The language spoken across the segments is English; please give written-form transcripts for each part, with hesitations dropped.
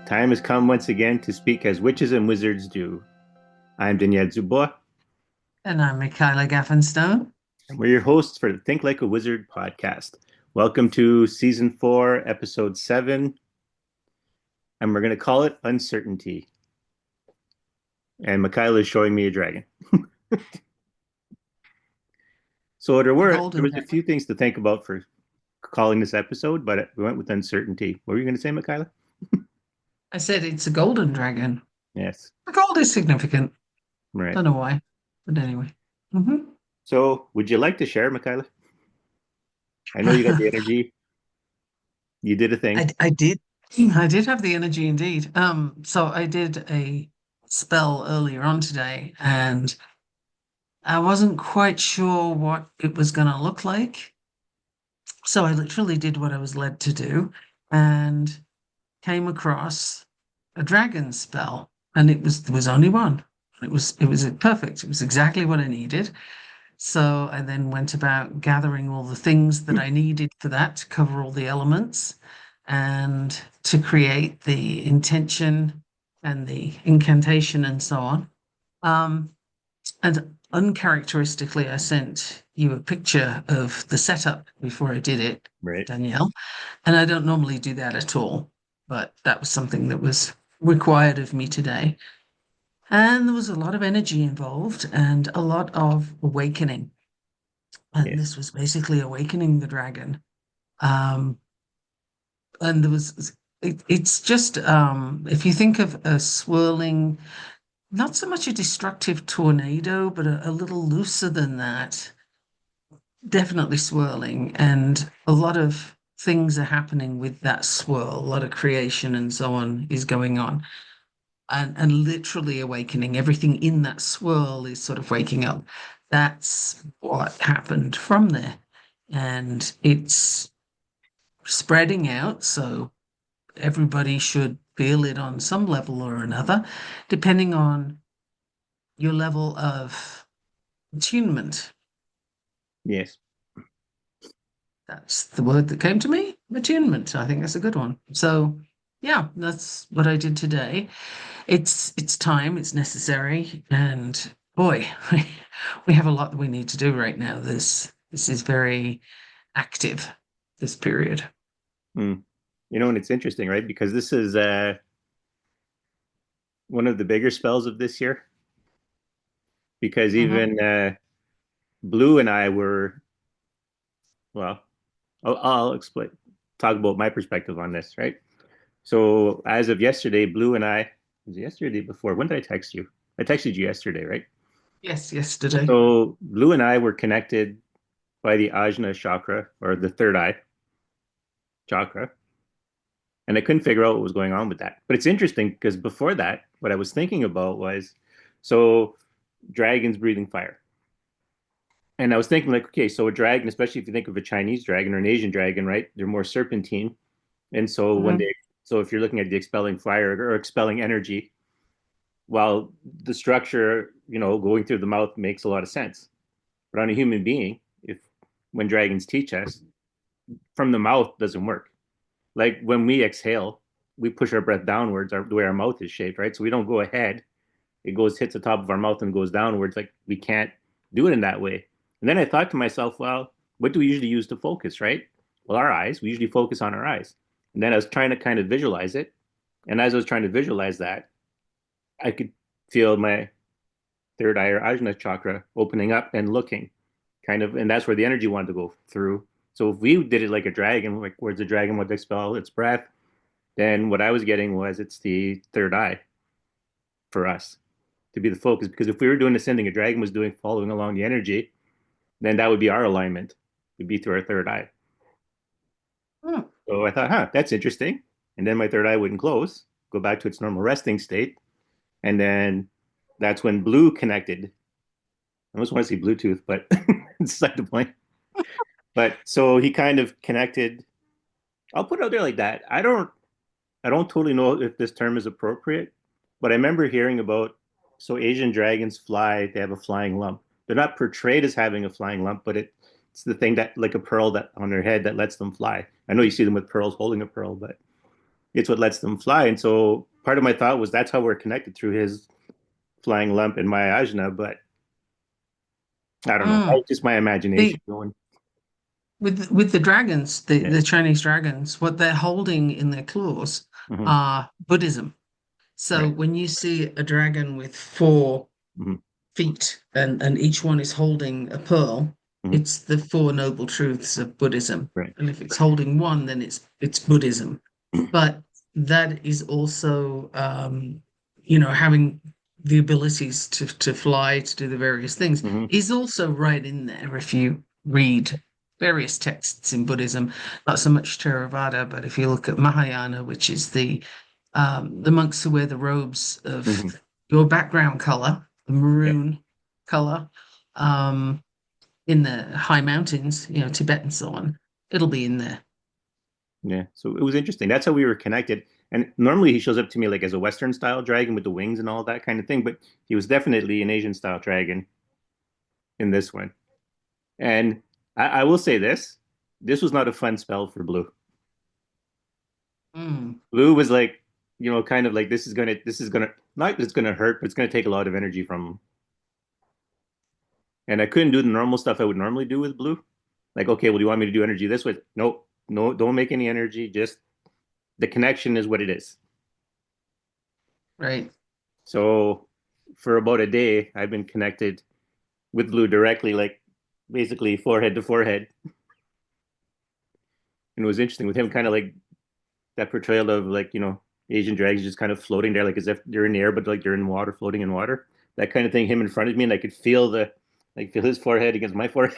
Time has come once again to speak as witches and wizards do. I'm Daniel Dubois, And I'm Michaela Gaffinstone. and we're your hosts for the Think Like a Wizard podcast. Welcome to season 4, episode 7, and we're going to call it Uncertainty. And Michaela is showing me a dragon. So A there golden was a dragon. few things to think about for calling this episode, but we went with uncertainty. What were you going to say, Michaela? I said it's a golden dragon. Yes, The gold is significant. right. Don't know why, but anyway. hmm So, would you like to share, Michaela? I know you got the energy. You did a I, thing. I did. I did have the energy indeed. So I did a spell earlier on today, and I wasn't quite sure what it was going to look like. So I literally did what I was led to do, and came across a dragon spell, and there was only one. It was perfect. It was exactly what I needed. So I then went about gathering all the things that I needed for that to cover all the elements and to create the intention and the incantation and so on. And uncharacteristically, I sent you a picture of the setup before I did it, Right. Danielle. And I don't normally do that at all, but that was something that was required of me today. And there was a lot of energy involved and a lot of awakening. And Yes. this was basically awakening the dragon. Um, and there was, it's just, if you think of a swirling, not so much a destructive tornado, but a little looser than that, definitely swirling. And a lot of things are happening with that swirl, a lot of creation and so on is going on. And literally awakening. Everything in that swirl is sort of waking up. That's what happened from there. And it's spreading out. So everybody should feel it on some level or another, depending on your level of attunement. Yes. That's the word that came to me. Attunement. I think that's a good one. So yeah, that's what I did today. It's time, it's necessary, and boy, we have a lot that we need to do right now. This is very active, this period. Hmm. And it's interesting, right? Because this is one of the bigger spells of this year. Because Mhm. even Blue and I were, well, I'll explain, talk about my perspective on this, right? So as of yesterday, Blue and I, was it yesterday before? When did I text you? I texted you yesterday, right? Yes, yesterday. So Blue and I were connected by the Ajna chakra or the third eye chakra. And I couldn't figure out what was going on with that. But it's interesting because before that, what I was thinking about was so dragons breathing fire. And I was thinking, like, okay, so a dragon, especially if you think of a Chinese dragon or an Asian dragon, right? They're more serpentine. And so Mhm. so if you're looking at the expelling fire or expelling energy, while the structure, going through the mouth makes a lot of sense. But on a human being, if when dragons teach us, from the mouth doesn't work. Like when we exhale, we push our breath downwards, the way our mouth is shaped, right? So we don't go ahead. It hits the top of our mouth and goes downwards. Like we can't do it in that way. And then I thought to myself, well, what do we usually use to focus, right? Well, our eyes. We usually focus on our eyes. And then I was trying to kind of visualize it. And as I was trying to visualize that, I could feel my third eye or ajna chakra opening up and looking kind of, and that's where the energy wanted to go through. So if we did it like a dragon, like where's the dragon would expel its breath, then what I was getting was it's the third eye for us to be the focus. Because if we were doing the same thing a dragon was doing, following along the energy, then that would be our alignment. Would be through our third eye. Hmm. So I thought, that's interesting. And then my third eye wouldn't close, go back to its normal resting state. And then that's when blue connected. I almost want to say Bluetooth, but it's not the point. But so he kind of connected. I'll put it out there like that. I don't totally know if this term is appropriate, but I remember hearing about so Asian dragons fly, they have a flying lump. They're not portrayed as having a flying lump, but it's the thing that like a pearl that on their head that lets them fly. I know you see them with pearls holding a pearl, but it's what lets them fly. And so part of my thought was that's how we're connected through his flying lump and my ajna, but I don't know. Mm. That's just my The imagination going. with the dragons, Yeah. the Chinese dragons, what they're holding in their claws Hmm. are Buddhism. So Right. when you see a dragon with 4 feet, Hmm. and each one is holding a pearl, Hmm. it's the Four Noble Truths of Buddhism. Right. And if it's holding one, then it's Buddhism. But that is also having the abilities to fly, to do the various things, Hmm. is also right in there if you read various texts in Buddhism, not so much Theravada, but if you look at Mahayana, which is the monks who wear the robes of Hmm. your background color, the Yeah. maroon color, um, in the high mountains, Tibet and so on, it'll be in there. Yeah. So it was interesting. That's how we were connected. And normally he shows up to me like as a Western style dragon with the wings and all that kind of thing, but he was definitely an Asian style dragon in this one. And I will say this was not a fun spell for Blue. Mm, Blue was like, kind of like this is gonna not it's gonna hurt, but it's gonna take a lot of energy from him. And I couldn't do the normal stuff I would normally do with Blue. Like, okay, well, do you want me to do energy this way? Nope, no, don't make any energy. Just the connection is what it is. right. So for about a day, I've been connected with Blue directly, like basically forehead to forehead. And it was interesting with him kind of like that portrayal of like, Asian dragons just kind of floating there, like as if they're in the air, but like they're in water, floating in water. That kind of thing, him in front of me, and I could feel his forehead against my forehead.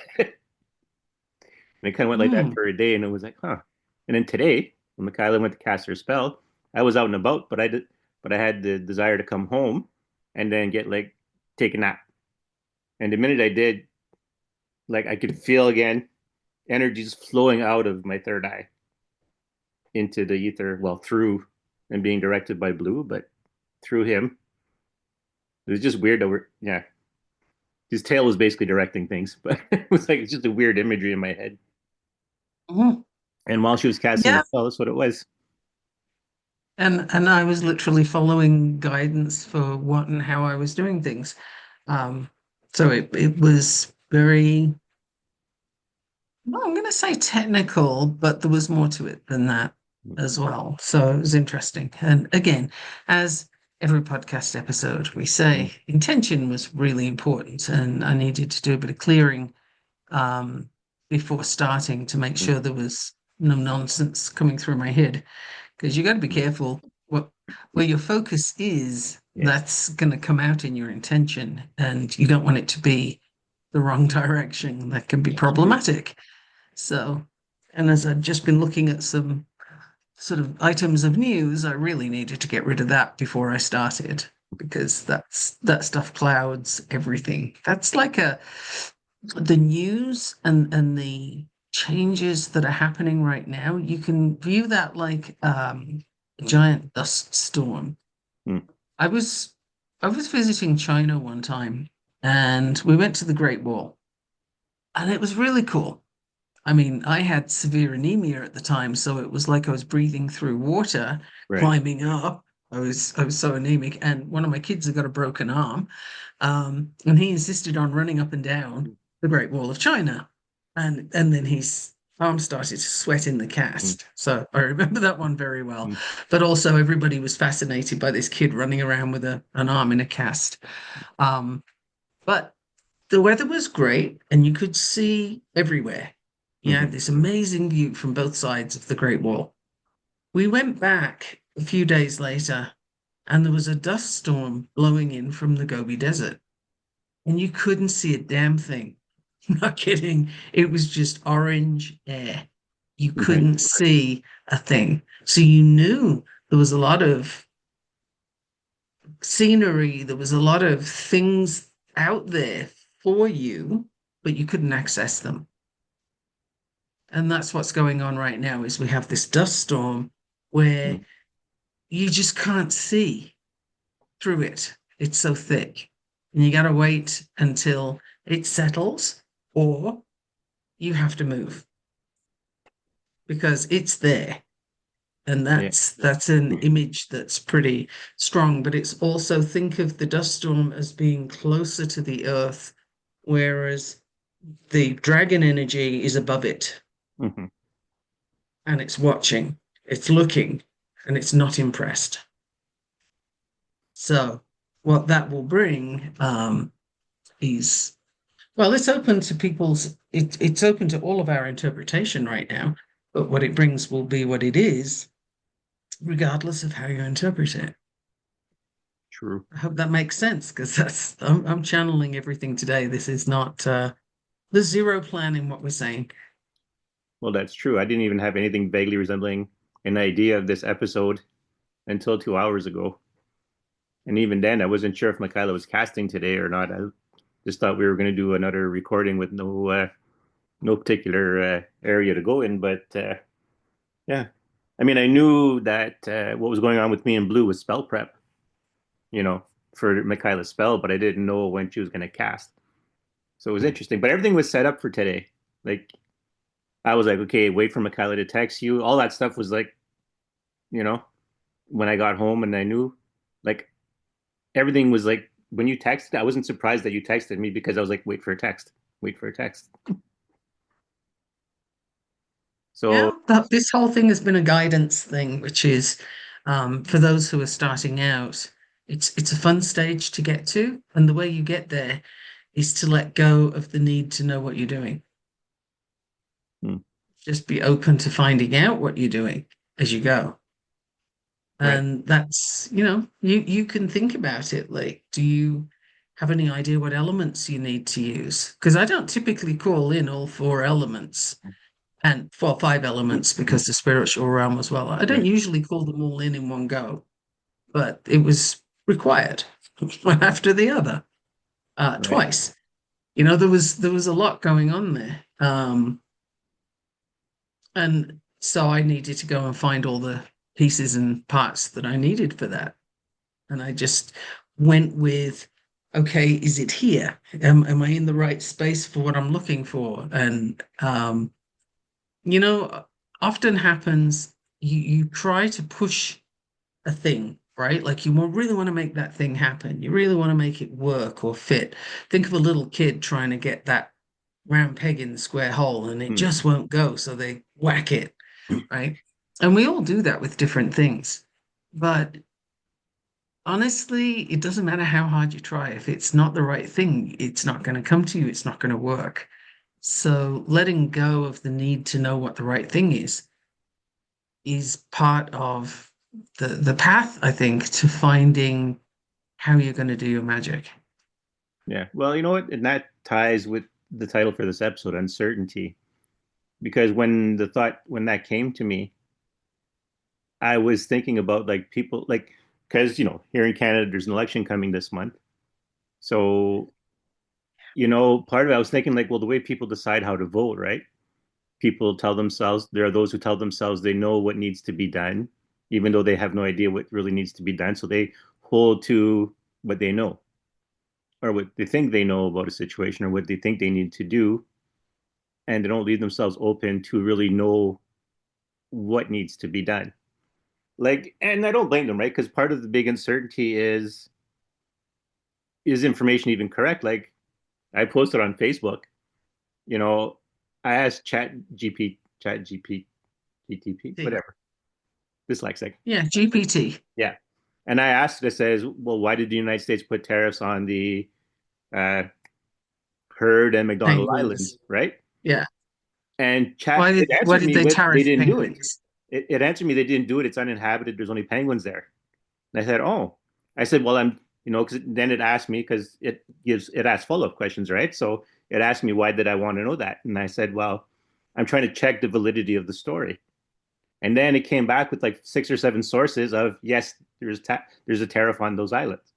And it kind of went like that Mm, for a day, and it was like, huh. And then today, when Michaela went to cast her spell, I was out and about, but I had the desire to come home and then get like take a nap. And the minute I did, like I could feel again energy just flowing out of my third eye into the ether, well, through and being directed by Blue, but through him. It was just weird that yeah, his tail was basically directing things, but it was like it's just a weird imagery in my head. mhm. And while she was casting the Yeah. spell, that's what it was. And I was literally following guidance for what and how I was doing things. Um, so it was very, well, I'm going to say technical, but there was more to it than that as well. So it was interesting. And again, as every podcast episode, we say intention was really important, and I needed to do a bit of clearing um, before starting to make sure there was no nonsense coming through my head. Because you got to be careful what where your focus is. Yeah. That's going to come out in your intention, and you don't want it to be the wrong direction. That can be problematic. So, and as I'd just been looking at some sort of items of news, I really needed to get rid of that before I started because that stuff clouds everything. That's like the news and the changes that are happening right now. You can view that like a giant dust storm. Mm. I was I was visiting China one time and we went to the Great Wall and it was really cool. I mean, I had severe anemia at the time, so it was like I was breathing through water, Right. climbing up. I was so anemic, and one of my kids had got a broken arm, and he insisted on running up and down the Great Wall of China, and then his arm started to sweat in the Mm. cast. So I remember that one very well. Mm. But also, everybody was fascinated by this kid running around with an arm in a cast. Um, but the weather was great and you could see everywhere. You had Mhm. this amazing view from both sides of the Great Wall. We went back a few days later and there was a dust storm blowing in from the Gobi Desert and you couldn't see a damn thing. Not kidding. It was just orange air. You Right. couldn't see a thing. So you knew there was a lot of scenery, there was a lot of things out there for you, but you couldn't access them. And that's what's going on right now is we have this dust storm where Mm. you just can't see through it. It's so thick. And you got to wait until it settles or you have to move because it's there. And Yeah. that's an image that's pretty strong, but it's also think of the dust storm as being closer to the earth, whereas the dragon energy is above it Hmm. and it's watching, it's looking, and it's not impressed. So what that will bring is well, it's open to it's open to all of our interpretation right now, but what it brings will be what it is, regardless of how you interpret it. True. I hope that makes sense because I'm channeling everything today. This is not the zero plan in what we're saying. Well, that's true. I didn't even have anything vaguely resembling an idea of this episode until 2 hours ago. And even then, I wasn't sure if Michaela was casting today or not. I just thought we were going to do another recording with no particular area to go in. But yeah, I mean, I knew that what was going on with me and Blue was spell prep, you know, for Michaela's spell, but I didn't know when she was going to cast. So it was interesting. But everything was set up for today. Like I was like, okay, wait for Michaela to text you. All that stuff was like, you know, when I got home and I knew, like everything was like when you texted, I wasn't surprised that you texted me because I was like, wait for a text, wait for a text. So Yeah, this whole thing has been a guidance thing, which is for those who are starting out, it's a fun stage to get to, and the way you get there is to let go of the need to know what you're doing. hmm, Just be open to finding out what you're doing as you go. right. And that's, you can think about it. Like, do you have any idea what elements you need to use? Because I don't typically call in all four elements and four, five elements because the spiritual realm as well. I don't Right, usually call them all in one go, but it was required one after the other, right. twice. There was a lot going on there. And so I needed to go and find all the pieces and parts that I needed for that. And I just went with, okay, is it here? Am I in the right space for what I'm looking for? And you know, often happens you try to push a thing, right? Like you really want to make that thing happen. You really want to make it work or fit. Think of a little kid trying to get that round peg in the square hole and it Hmm. just won't go, so they whack it, right? And we all do that with different things. But honestly, it doesn't matter how hard you try. If it's not the right thing, it's not going to come to you. It's not going to work. So letting go of the need to know what the right thing is part of the path, I think, to finding how you're going to do your magic. Yeah. Well, you know what? And that ties with the title for this episode, uncertainty. Because when that came to me, I was thinking about like people like because here in Canada there's an election coming this month. So, part of it I was thinking like, well, the way people decide how to vote, right? People tell themselves there are those who tell themselves they know what needs to be done, even though they have no idea what really needs to be done. So they hold to what they know or what they think they know about a situation or what they think they need to do, and they don't leave themselves open to really know what needs to be done. Like, and I don't blame them, right? Because part of the big uncertainty is information even correct? Like I posted on Facebook, you know, I asked Chat GP, GTP, whatever, dyslexic. Yeah, GPT. Yeah. And I asked it, it says, well, why did the United States put tariffs on the uh, Heard and McDonald Penguins. Islands, right? Yeah. And Why chat, did it why answered did me they with, they tariff didn't do it. penguins? It answered me they didn't do it. It's uninhabited. There's only penguins there. And I said, oh. I said, well, because then it asked me, because it asks follow-up questions, right? So it asked me, why did I want to know that? And I said, well, I'm trying to check the validity of the story. And then it came back with like 6 or 7 sources of yes, there's a tariff on those islands.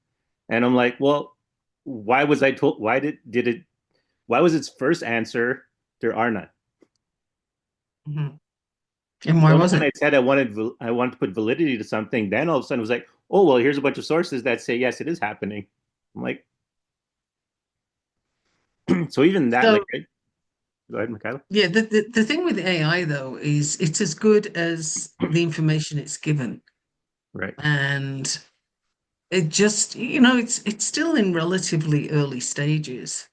And I'm like, well, why was I told? Why did it? Why was its first answer there are none? Mhm. And And why only was when I it? said I wanted to put validity to something, then all of a sudden it was like, oh well, here's a bunch of sources that say yes, it is happening. I'm like, so even that, like, So go ahead, Michaela. yeah, the thing with AI though is it's as good as the information it's given. Right. And it just, it's still in relatively early stages.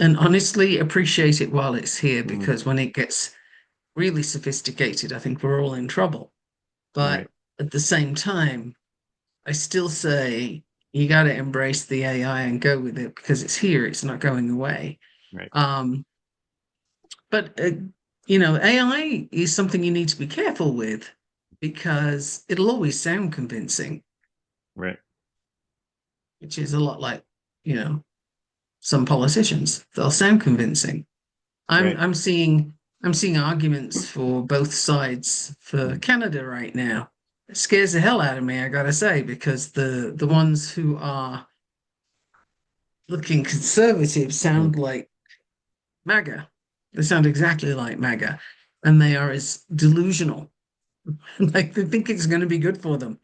And honestly, appreciate it while it's here Mm, because when it gets really sophisticated, I think we're all in trouble. right. But at the same time, I still say you got to embrace the AI and go with it because it's here, it's not going away. Right. Um, but AI is something you need to be careful with because it'll always sound convincing, Right. which is a lot like, you know, some politicians. They'll sound convincing. I'm Right. I'm seeing I'm seeing arguments for both sides for Mm, Canada right now. It scares the hell out of me, I gotta say, because the ones who are looking conservative mm, sound like MAGA. They sound exactly like MAGA, and they are as delusional. Like they think it's going to be good for them.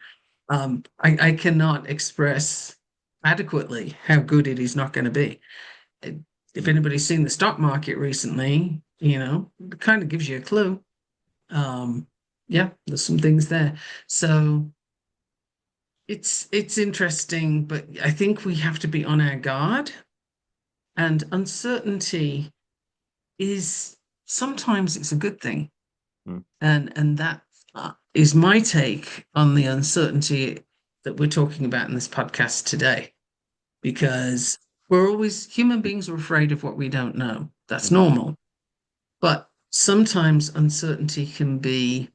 I cannot express adequately how good it is not going to be. It- If mm. anybody's seen the stock market recently, it kind of gives you a clue. Um, yeah, there's some things there. So it's interesting, but I think we have to be on our guard. And uncertainty is sometimes it's a good thing. Mm. And that is my take on the uncertainty that we're talking about in this podcast today. Because human beings are afraid of what we don't know. That's Mhm. normal. But sometimes uncertainty can be,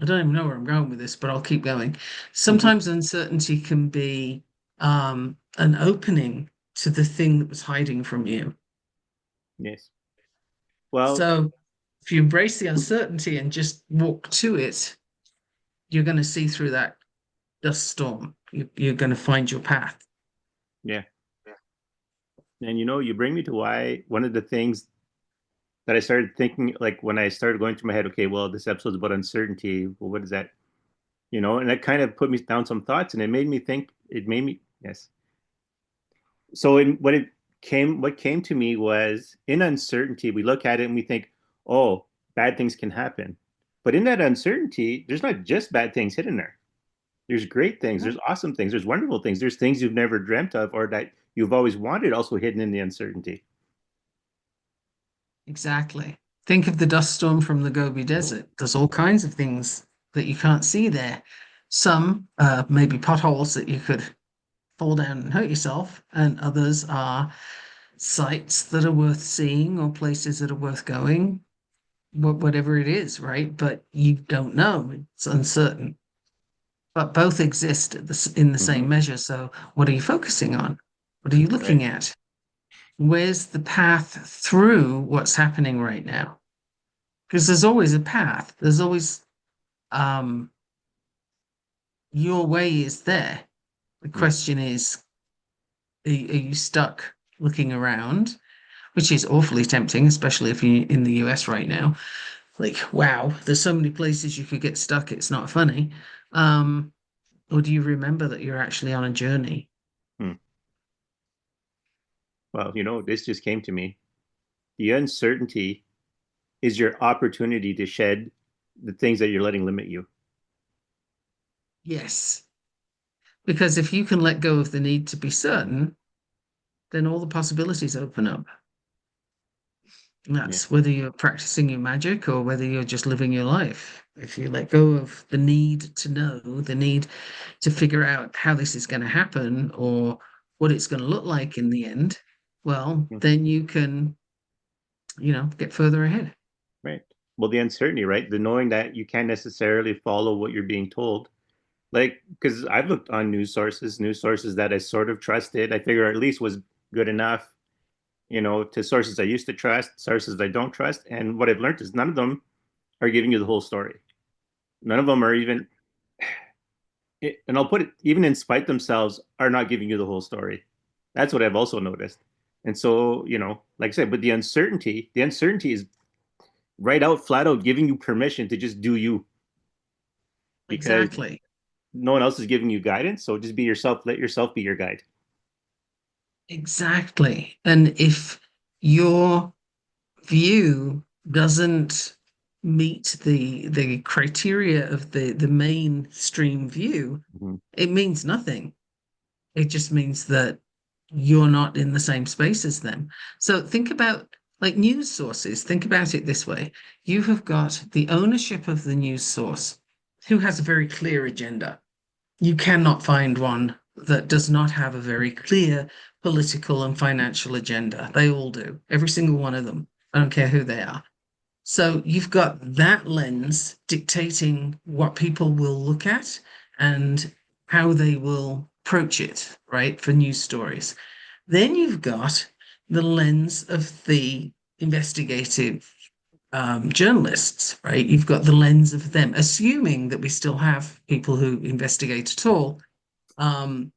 I don't even know where I'm going with this, but I'll keep going. Sometimes uncertainty can be an opening to the thing that was hiding from you. Yes. Well, So if you embrace the uncertainty and just walk to it, you're going to see through that dust storm. You're going to find your path. yeah. And you bring me to why one of the things that I started thinking, like when I started going through my head, okay, well, this episode's about uncertainty. Well, what is that? And that kind of put me down some thoughts, and it made me, yes. So what came to me was in uncertainty, we look at it and we think, oh, bad things can happen. But in that uncertainty, there's not just bad things hidden there. There's great things, Mhm. there's awesome things, there's wonderful things, there's things you've never dreamt of or that you've always wanted also hidden in the uncertainty. Exactly. Think of the dust storm from the Gobi Desert. There's all kinds of things that you can't see there. Some maybe potholes that you could fall down and hurt yourself, and others are sites that are worth seeing or places that are worth going, whatever it is, right? But you don't know. It's uncertain. But both exist in the Mm-hmm. same measure. So what are you focusing on? What are you Right. looking at? Where's the path through what's happening right now? Because there's always a path. There's always um, your way is there. The Mm. question is, are you stuck looking around, which is awfully tempting, especially if you're in the US right now. Like, wow, there's so many places you could get stuck. It's not funny. Um, or do you remember that you're actually on a journey? Mm. Well, this just came to me. The uncertainty is your opportunity to shed the things that you're letting limit you. Yes, because if you can let go of the need to be certain, then all the possibilities open up. And Yeah. that's whether you're practicing your magic or whether you're just living your life. If you let go of the need to know, the need to figure out how this is going to happen or what it's going to look like in the end, well, Mm. then you can, get further ahead. Right. Well, the uncertainty, right? The knowing that you can't necessarily follow what you're being told. Like, because I've looked on news sources that I sort of trusted, I figure at least was good enough. to sources I used to trust, sources I don't trust. And what I've learned is none of them are giving you the whole story. None of them are even, and I'll put it, even in spite themselves, are not giving you the whole story. That's what I've also noticed. And so, like I said, but the uncertainty is right out, flat out giving you permission to just do you because Exactly. no one else is giving you guidance. So just be yourself, let yourself be your guide. Exactly. And if your view doesn't meet the criteria of the mainstream view, Mhm. it means nothing. It just means that you're not in the same space as them. So think about like news sources. Think about it this way. You have got the ownership of the news source who has a very clear agenda. You cannot find one that does not have a very clear political and financial agenda. They all do, every single one of them. I don't care who they are. So you've got that lens dictating what people will look at and how they will approach it, right, for news stories. Then you've got the lens of the investigative journalists, right? You've got the lens of them, assuming that we still have people who investigate at all, um,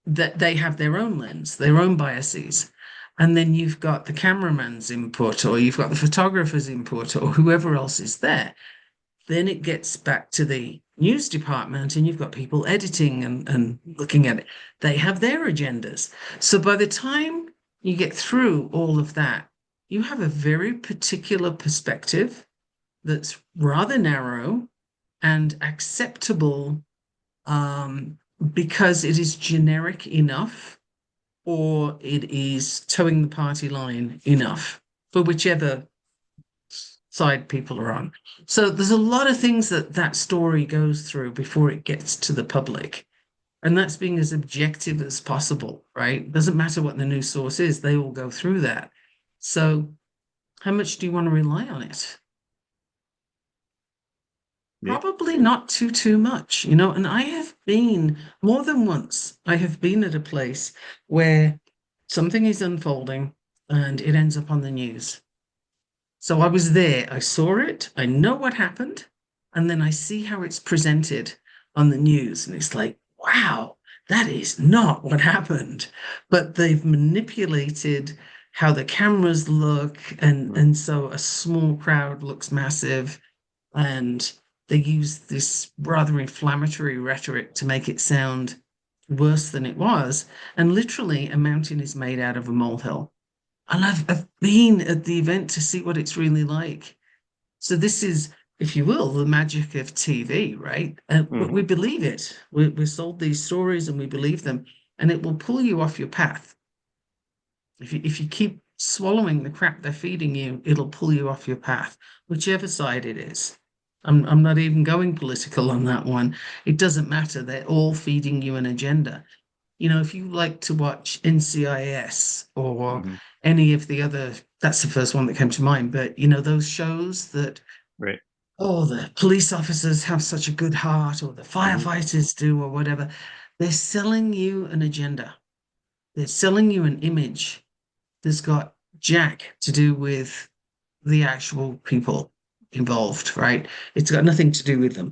that they have their own lens, their own biases. And then you've got the cameraman's input, or you've got the photographer's input, or whoever else is there. Then it gets back to the news department, and you've got people editing and looking at it. They have their agendas. So by the time you get through all of that, you have a very particular perspective that's rather narrow and acceptable because it is generic enough or it is towing the party line enough for whichever side people are on. So there's a lot of things that that story goes through before it gets to the public. And that's being as objective as possible, right? Doesn't matter what the news source is, they all go through that. So how much do you want to rely on it? Yeah. Probably not too much, and I have been more than once, I have been at a place where something is unfolding and it ends up on the news. So I was there, I saw it, I know what happened, and then I see how it's presented on the news, and it's like, wow, that is not what happened. But they've manipulated how the cameras look, and Mhm. and so a small crowd looks massive, and they use this rather inflammatory rhetoric to make it sound worse than it was. And literally, a mountain is made out of a molehill. And I've been at the event to see what it's really like. So this is, if you will, the magic of TV, right? But we Mhm. believe it. We're sold these stories and we believe them, and it will pull you off your path. If you keep swallowing the crap they're feeding you, it'll pull you off your path, whichever side it is. I'm not even going political on that one. It doesn't matter. They're all feeding you an agenda. If you like to watch NCIS or Mhm. any of the other, that's the first one that came to mind, but those shows that, Right. oh, the police officers have such a good heart, or the Mhm. firefighters do, or whatever, they're selling you an agenda. They're selling you an image that's got jack to do with the actual people involved, right? It's got nothing to do with them.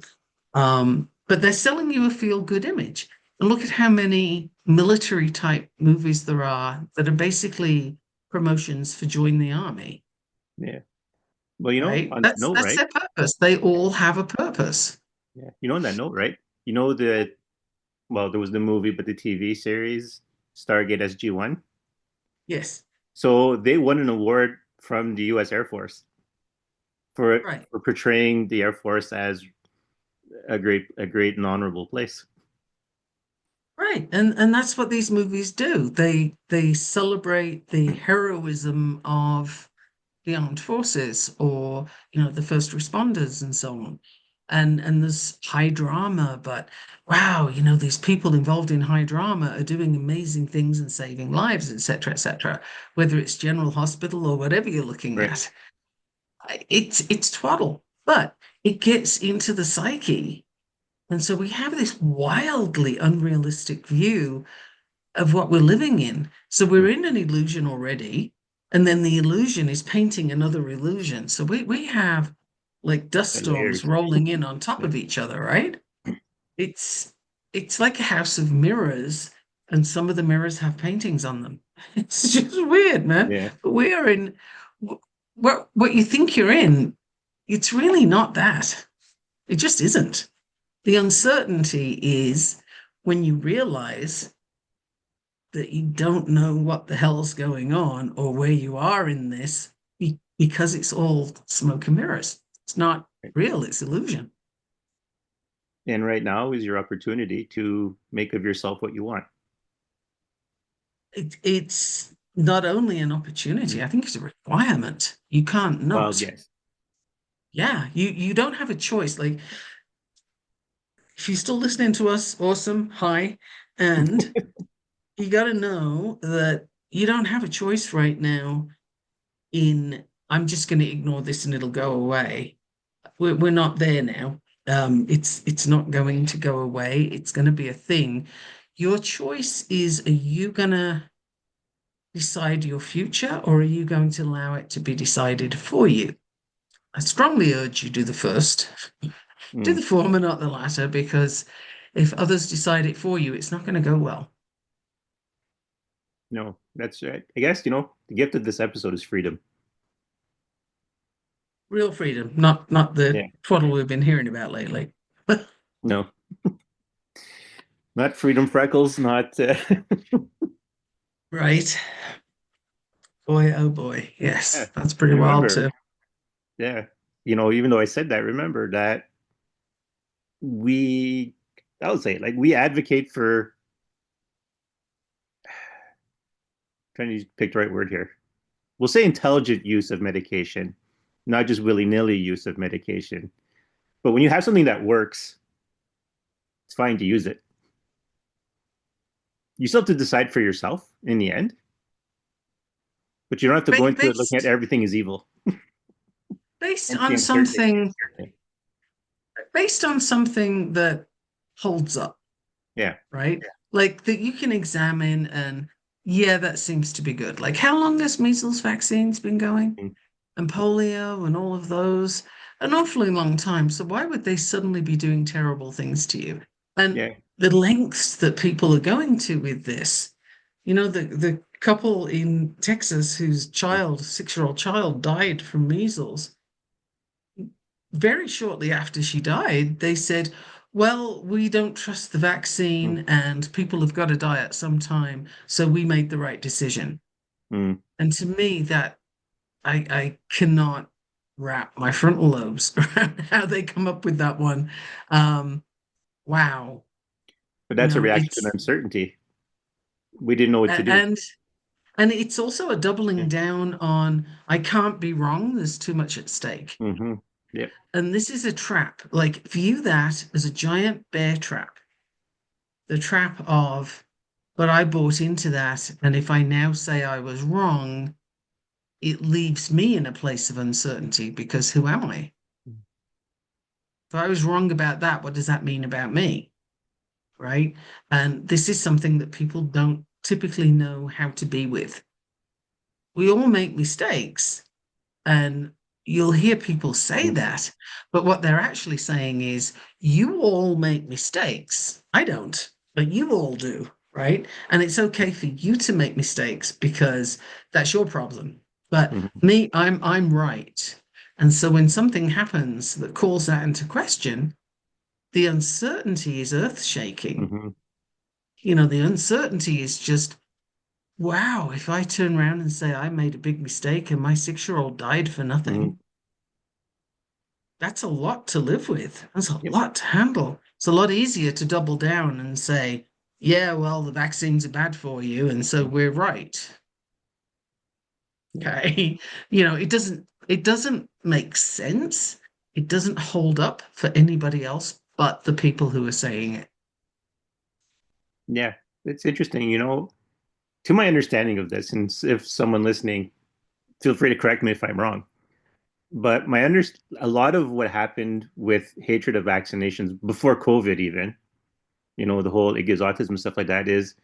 But they're selling you a feel-good image. And look at how many military type movies there are that are basically promotions for join the army, Yeah. Well, right? on that That's note, that's right? their purpose. They all have a purpose. Yeah. On that note, right? You know the well, there was the movie, but the TV series Stargate SG-1. Yes, So they won an award from the U.S. Air Force for right. for portraying the Air Force as a great and honorable place. Right. And that's what these movies do. They celebrate the heroism of the armed forces or the first responders and so on. And there's high drama, but wow, these people involved in high drama are doing amazing things and saving lives, etc., etc. Whether it's General Hospital or whatever you're looking Right. at, it's twaddle, but it gets into the psyche. And so we have this wildly unrealistic view of what we're living in. So we're in an illusion already. And then the illusion is painting another illusion. So we have like dust The storms layers. rolling in on top Yeah. of each other, right? It's it's like a house of mirrors, and some of the mirrors have paintings on them. It's just weird, man. Yeah. But we are in what you think you're in, it's really not that. It just isn't. The uncertainty is when you realize that you don't know what the hell's going on or where you are in this because it's all smoke and mirrors. It's not real, it's illusion. And right now is your opportunity to make of yourself what you want. It's not only an opportunity, I think it's a requirement. You can't Well, not. yes. Yeah, you don't have a choice. Like if you're still listening to us, awesome. Hi. And you got to know that you don't have a choice right now in I'm just going to ignore this and it'll go away. We're not there now. It's not going to go away. It's going to be a thing. Your choice is, are you going to decide your future or are you going to allow it to be decided for you? I strongly urge you do the first, do Mm, the former, not the latter, because if others decide it for you, it's not going to go well. no, that's right. I guess, the gift of this episode is freedom. Real freedom, not the Yeah. twaddle we've been hearing about lately. No, not freedom freckles, not Right. Boy, oh boy. yeah. Yes, that's pretty And wild remember, too. yeah, even though I said that, remember that we I would say like we advocate for trying to pick the right word here. We'll say intelligent use of medication, not just willy-nilly use of medication. But when you have something that works, it's fine to use it. You still have to decide for yourself in the end, but you don't have to go Ba- into it looking at Based everything as evil. based Hence the on uncertainty. something based on something that holds up, Yeah. right? Like that you can examine and yeah, that seems to be good. Like how long has measles vaccines been going? Mm. And polio and all of those? An awfully long time. So why would they suddenly be doing terrible things to you? And Yeah. the lengths that people are going to with this, the couple in Texas whose child, 6-year-old child, died from measles, very shortly after she died, they said, well, we don't trust the Mm. vaccine and people have got to die at some time. So we made the right decision. Mm. And to me, that I cannot wrap my frontal lobes around how they come up with that one. Um, wow, But that's a reaction to it's uncertainty. We didn't know what to do. and it's also a doubling Mm. down on I can't be wrong. There's too much at stake. Mm-hmm. Yeah. And this is a trap. Like, view that as a giant bear trap. The trap of, but I bought into that. And if I now say I was wrong, it leaves me in a place of uncertainty because who am I? If I was wrong about that, what does that mean about me? Right? And this is something that people don't typically know how to be with. We all make mistakes, and you'll hear people say Mm. that, but what they're actually saying is, you all make mistakes. I don't, but you all do, right? And it's okay for you to make mistakes because that's your problem. But Mm-hmm. me, I'm right. And so when something happens that calls that into question, the uncertainty is earth shaking. Mm-hmm. The uncertainty is just, wow, if I turn around and say I made a big mistake and my 6-year-old died for Mm-hmm. nothing, that's a lot to live with. That's a Yep. lot to handle. It's a lot easier to double down and say, yeah, well, the vaccines are bad for you, and so we're right. Okay. It doesn't make sense. It doesn't hold up for anybody else but the people who are saying it. Yeah. It's interesting, to my understanding of this, and if someone listening, feel free to correct me if I'm wrong. But a lot of what happened with hatred of vaccinations before COVID, even, the whole it gives autism stuff like that, is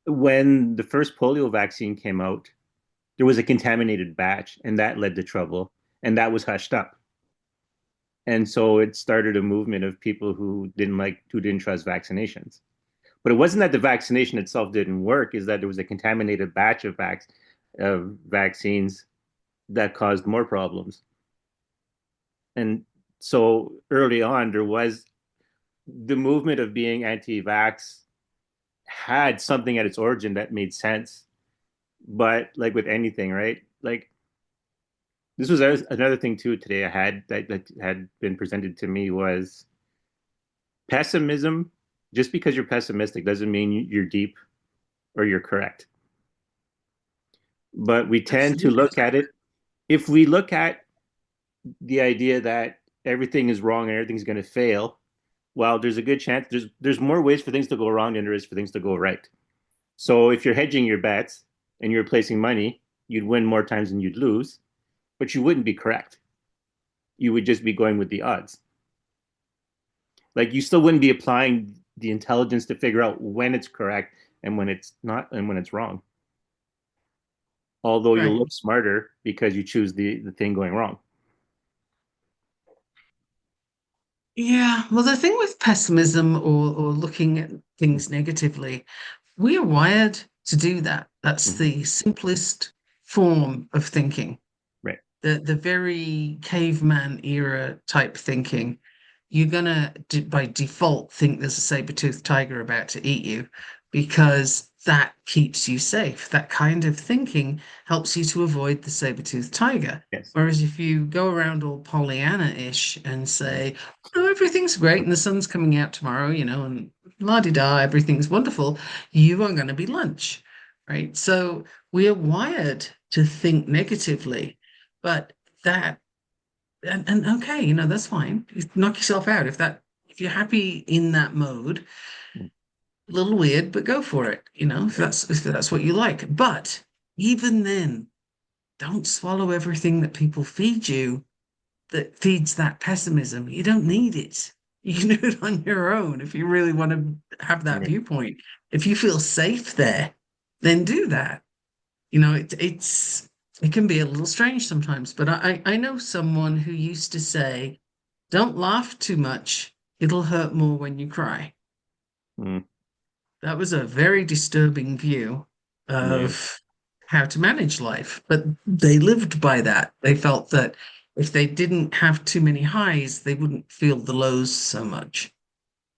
when the first polio vaccine came out. there was a contaminated batch, and that led to trouble, and that was hushed up. And so it started a movement of people who didn't trust vaccinations. But it wasn't that the vaccination itself didn't work, is that there was a contaminated batch of vaccines that caused more problems. And so early on, there was the movement of being anti-vax had something at its origin that made sense. But like with anything, right? Like this was another thing too today I had that had been presented to me was pessimism. Just because you're pessimistic doesn't mean you're deep or you're correct. But we tend to Absolutely. look at it, if we look at the idea that everything is wrong and everything's going to fail, well, there's a good chance there's more ways for things to go wrong than there is for things to go right. So if you're hedging your bets and you're placing money, you'd win more times than you'd lose, but you wouldn't be correct. You would just be going with the odds. Like you still wouldn't be applying the intelligence to figure out when it's correct and when it's not and when it's wrong. Although you'll Right. look smarter because you choose the thing going wrong. Yeah. Well, the thing with pessimism or looking at things negatively, we are wired to do that. That's Mm-hmm. the simplest form of thinking. Right. The very caveman era type thinking. You're gonna by default think there's a saber-toothed tiger about to eat you because that keeps you safe. That kind of thinking helps you to avoid the saber-toothed tiger. Yes. Whereas if you go around all Pollyanna-ish and say, oh, everything's great and the sun's coming out tomorrow, and la-di-da, everything's wonderful, you are going to be lunch, right? So we are wired to think negatively, but that and okay, that's fine. You knock yourself out if you're happy in that mode. A little weird, but go for it. If Right. that's what you like. But even then, don't swallow everything that people feed you that feeds that pessimism. You don't Mm-hmm. need it. You can do it on your own if you really want to have that Right. viewpoint. If you feel safe there, then do that. It can be a little strange sometimes, but I know someone who used to say, don't laugh too much. It'll hurt more when you cry. Mm. That was a very disturbing view Yeah. of how to manage life, but they lived by that. They felt that if they didn't have too many highs, they wouldn't feel the lows so much.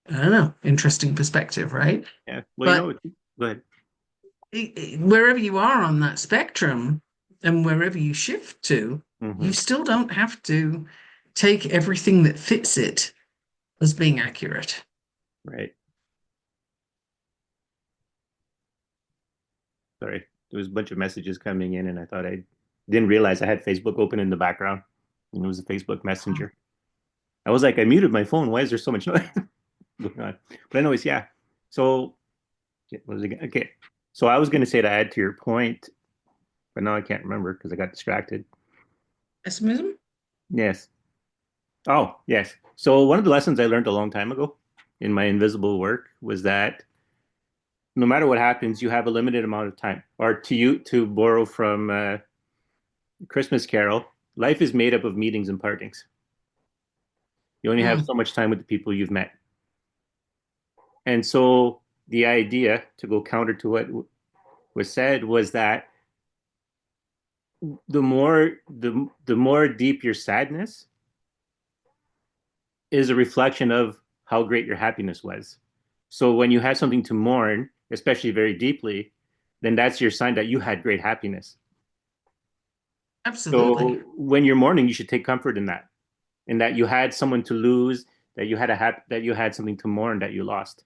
I don't know. Interesting perspective, right? Yeah. Well, But go ahead. wherever you are on that spectrum and wherever you shift to, Mm-hmm. you still don't have to take everything that fits it as being accurate. Right. Sorry. There was a bunch of messages coming in, and I thought I didn't realize I had Facebook open in the background, and it was a Facebook Messenger. I was like, I muted my phone. Why is there so much noise going on? But anyways, yeah. So what was it? Okay. So I was going to say to add to your point, but now I can't remember because I got distracted. Pessimism? Yes. Oh, yes. So one of the lessons I learned a long time ago in my invisible work was that no matter what happens, you have a limited amount of time. Or to borrow from Christmas Carol, life is made up of meetings and partings. You only have Mm, so much time with the people you've met. And so the idea, to go counter to what was said, was that the more deep your sadness is a reflection of how great your happiness was. So when you have something to mourn, especially very deeply, then that's your sign that you had great happiness. absolutely. So when you're mourning, you should take comfort in that you had someone to lose, that you had something to mourn that you lost.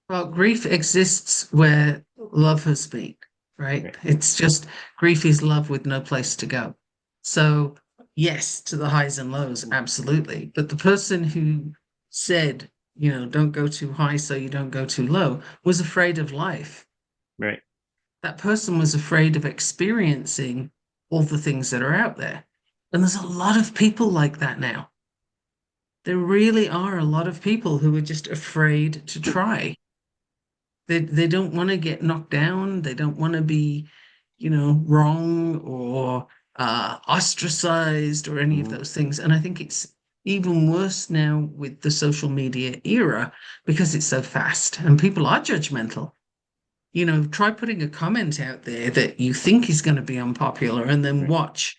Well, grief exists where love has been, right? Right. It's just grief is love with no place to go. So, yes, to the highs and lows, absolutely. But the person who said, don't go too high so you don't go too low, was afraid of life. Right. That person was afraid of experiencing all the things that are out there. And there's a lot of people like that now. There really are a lot of people who are just afraid to try. They don't want to get knocked down. They don't want to be, wrong or ostracized or any of Hmm. those things. And I think it's even worse now with the social media era because it's so fast and people are judgmental. Try putting a comment out there that you think is going to be unpopular and then Right. watch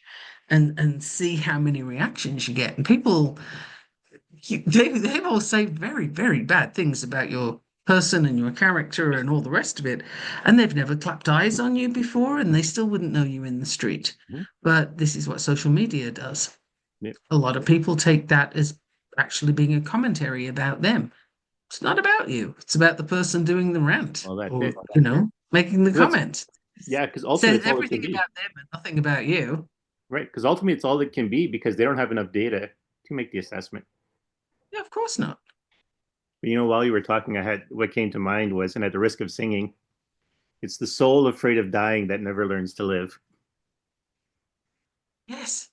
and see how many reactions you get. And people, they will say very, very bad things about your person and your character and all the rest of it. And they've never clapped eyes on you before and they still wouldn't know you in the street. Hmm. But this is what social media does. Yeah. A lot of people take that as actually being a commentary about them. It's not about you. It's about the person doing the rant Well, that's or, it. making the That's comment. Yeah, because It ultimately says it's all it can everything be, about them and nothing about you. right? Because ultimately it's all it can be because they don't have enough data to make the assessment. Yeah, of course not. But while you were talking, I had what came to mind was, and at the risk of singing, it's the soul afraid of dying that never learns to live. Yes,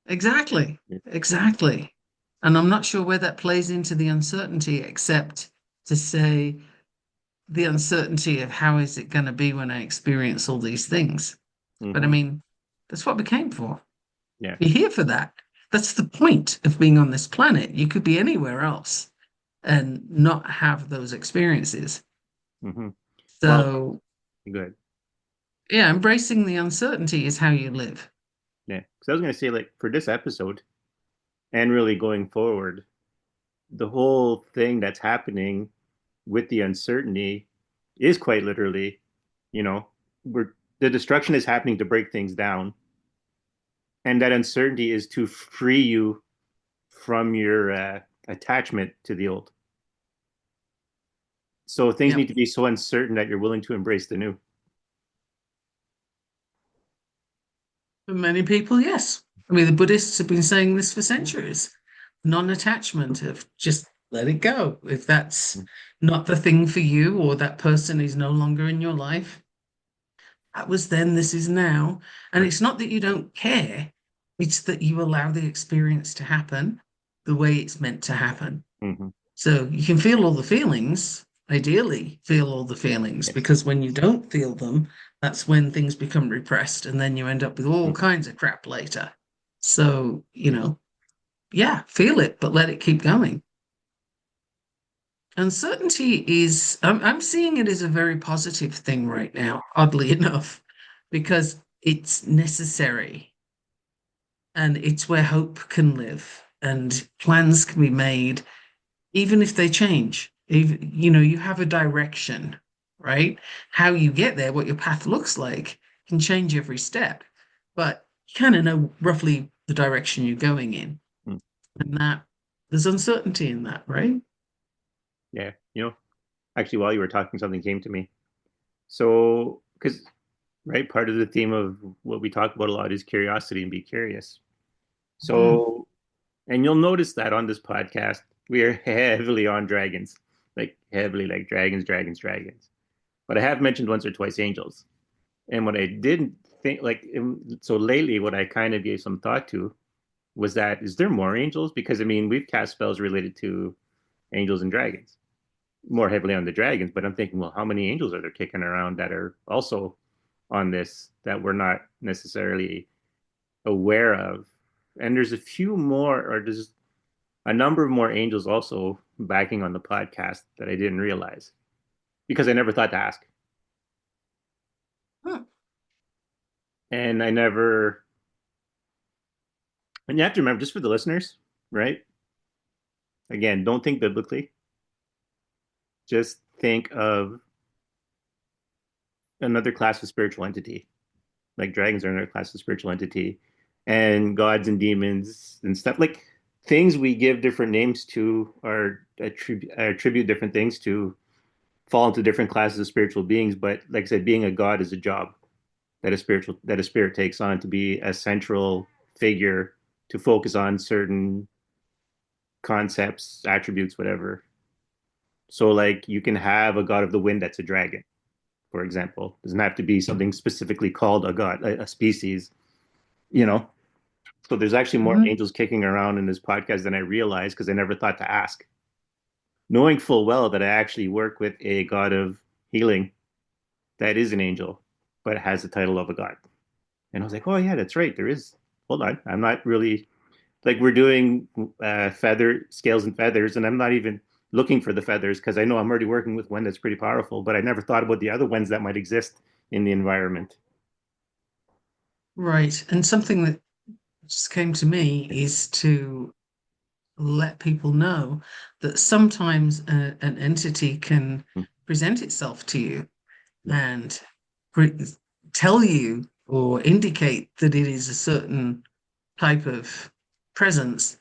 exactly. Yeah. Exactly. And I'm not sure where that plays into the uncertainty, except to say the uncertainty of how is it going to be when I experience all these things. But I Hmm. mean, that's what we came for. Yeah. You're here for that. That's the point of being on this planet. You could be anywhere else and not have those experiences. Hmm. Well, So, good. yeah, embracing the uncertainty is how you live. Yeah. Because I was gonna say, like, for this episode and really going forward, the whole thing that's happening with the uncertainty is quite literally, you know, we're the destruction is happening to break things down, and that uncertainty is to free you from your attachment to the old. So things Yeah. need to be so uncertain that you're willing to embrace the new. For many people, yes. I mean, the Buddhists have been saying this for centuries. Non-attachment of just let it go. If that's not the thing for you or that person is no longer in your life, that was then, this is now. And Right. it's not that you don't care, it's that you allow the experience to happen the way it's meant to happen. Mm-hmm. So you can feel all the feelings, ideally, feel all the feelings, Yes. because when you don't feel them, that's when things become repressed, and then you end up with all Mm-hmm. kinds of crap later. So, yeah, feel it, but let it keep going. Uncertainty is, I'm seeing it as a very positive thing right now, oddly enough, because it's necessary and it's where hope can live and plans can be made even if they change. Even, you have a direction, right? How you get there, what your path looks like, can change every step, but you kind of know roughly the direction you're going in, Mm-hmm. and that there's uncertainty in that, right? Yeah. Actually, while you were talking, something came to me. So, because, right, part of the theme of what we talk about a lot is curiosity and be curious. Mm. So, and you'll notice that on this podcast, we are heavily on dragons, like heavily like dragons, dragons, dragons. But I have mentioned once or twice angels. And what I didn't think, like, so lately, what I kind of gave some thought to was that, is there more angels? Because, I mean, we've cast spells related to angels and dragons, more heavily on the dragons. But I'm thinking, well, how many angels are there kicking around that are also on this that we're not necessarily aware of? And there's a few more, or there's a number of more angels also backing on the podcast that I didn't realize because I never thought to ask. Hmm. And I never, and you have to remember, just for the listeners, right? Again, don't think biblically. Just think of another class of spiritual entity. Like dragons are another class of spiritual entity, and gods and demons and stuff like things we give different names to or attribute different things to fall into different classes of spiritual beings. But like I said, being a god is a job that a spirit takes on to be a central figure to focus on certain concepts, attributes, whatever. So like you can have a god of the wind that's a dragon, for example. It doesn't have to be something specifically called a god, a species, you know. So there's actually more Mhm. angels kicking around in this podcast than I realized because I never thought to ask. Knowing full well that I actually work with a god of healing that is an angel, but has the title of a god. And I was like, oh yeah, that's right. There is. Hold on, I'm not really like we're doing feather scales and feathers, and I'm not even looking for the feathers because I know I'm already working with one that's pretty powerful. But I never thought about the other ones that might exist in the environment. Right. And something that just came to me is to let people know that sometimes an entity can Mm, present itself to you yeah, and pre tell you or indicate that it is a certain type of presence,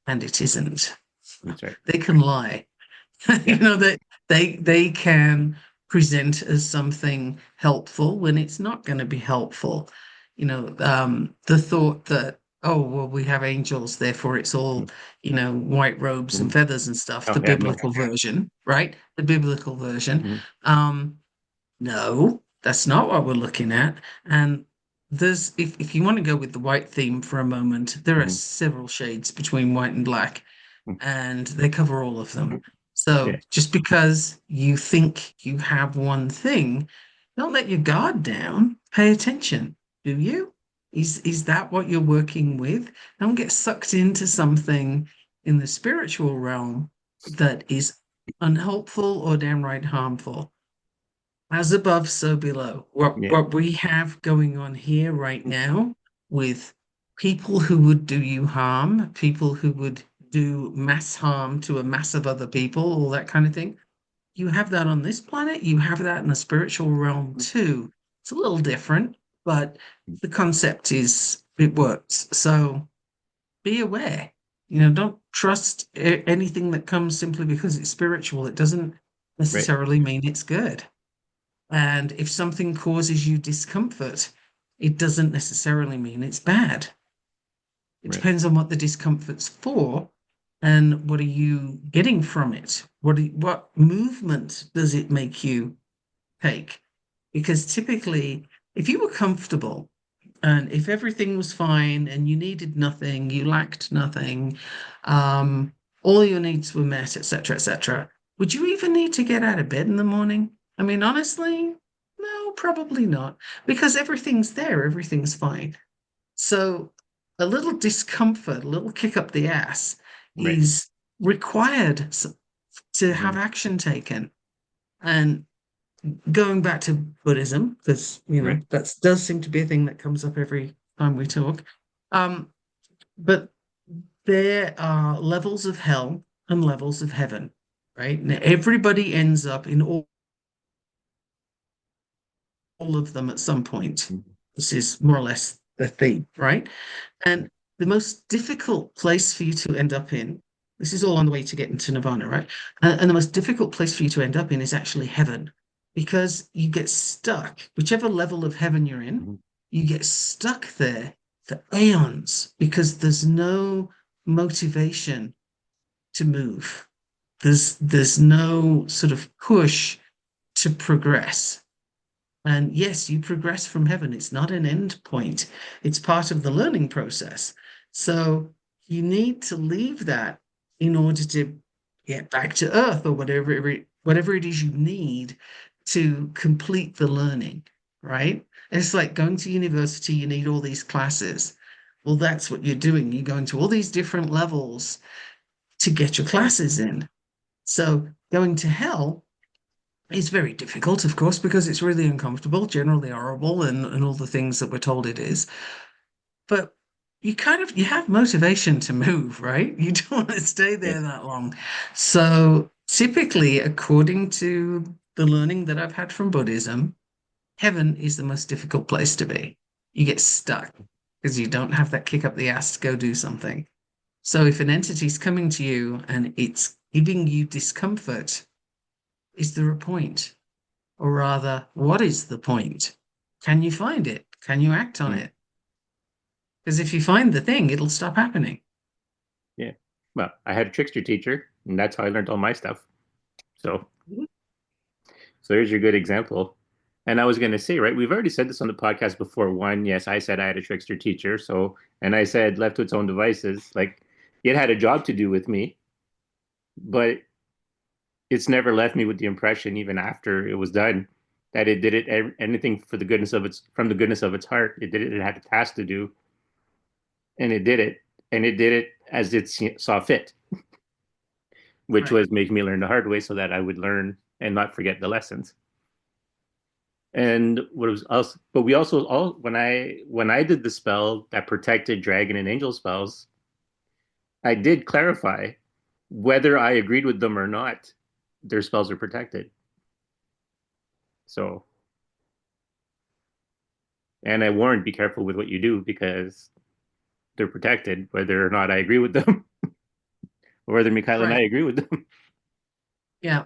and it isn't. that's right. They can lie. You Yeah. know that they can present as something helpful when it's not going to be helpful. The thought that, oh well, we have angels, therefore it's all, white robes and Mm-hmm. feathers and stuff, Oh the yeah, no. biblical version, right? The biblical version. Mm-hmm. um no, that's not what we're looking at. And if you want to go with the white theme for a moment, there are Mm-hmm. several shades between white and black, Mm-hmm. and they cover all of them. So Yeah, just because you think you have one thing, don't let your guard down. Pay attention. Do you? Is that what you're working with? Don't get sucked into something in the spiritual realm that is unhelpful or downright harmful. As above, so below. What yeah, what we have going on here right now with people who would do you harm, people who would do mass harm to a mass of other people, all that kind of thing. You have that on this planet, you have that in the spiritual realm too. It's a little different, but the concept is it works. So be aware. Don't trust anything that comes simply because it's spiritual. It doesn't right, necessarily mean it's good. And if something causes you discomfort, it doesn't necessarily mean it's bad. It right, depends on what the discomfort's for and what are you getting from it? What movement does it make you take? Because typically, if you were comfortable and if everything was fine and you needed nothing, you lacked nothing, um, all your needs were met, etc., would you even need to get out of bed in the morning? I mean, honestly, no, probably not, because everything's there, everything's fine. So a little discomfort, a little kick up the ass right. is required to Mm-hmm. have action taken. And going back to Buddhism, because Right. that does seem to be a thing that comes up every time we talk. Um, but there are levels of hell and levels of heaven, right? Now, everybody ends up in all of them at some point. Mm-hmm. This is more or less the theme, right? And the most difficult place for you to end up in, this is all on the way to getting to Nirvana, right? And the most difficult place for you to end up in is actually heaven, because you get stuck, whichever level of heaven you're in, Mm-hmm. you get stuck there for aeons because there's no motivation to move. There's no sort of push to progress. And yes, you progress from heaven. It's not an end point, it's part of the learning process. So you need to leave that in order to get back to earth or whatever it is you need to complete the learning, right? It's like going to university, you need all these classes. Well, that's what you're doing. You're going to all these different levels to get your classes in. So going to hell is very difficult, of course, because it's really uncomfortable, generally horrible, and all the things that we're told it is. But you have motivation to move, right? You don't want to stay Yeah. there that long. So typically, according to the learning that I've had from Buddhism, heaven is the most difficult place to be. You get stuck because you don't have that kick up the ass to go do something. So if an entity's coming to you and it's giving you discomfort, is there a point? Or rather, what is the point? Can you find it? Can you act on Mm-hmm. it? Because if you find the thing, it'll stop happening. Yeah. Well, I had a trickster teacher, and that's how I learned all my stuff. So, so there's your good example. And I was going to say, right, we've already said this on the podcast before. One, yes, I said I had a trickster teacher. So, and I said left to its own devices, like it had a job to do with me, but it's never left me with the impression, even after it was done. that it did anything for the goodness of its from the goodness of its heart. It did it. It had a task to do, and it did it. And it did it as it saw fit, which Right. was making me learn the hard way so that I would learn and not forget the lessons. And what was also, but we also all when I did the spell that protected dragon and angel spells, I did clarify whether I agreed with them or not. Their spells are protected. So, and I warned, be careful with what you do because they're protected, whether or not I agree with them, or whether Mikhail and I Right. agree with them. Yeah.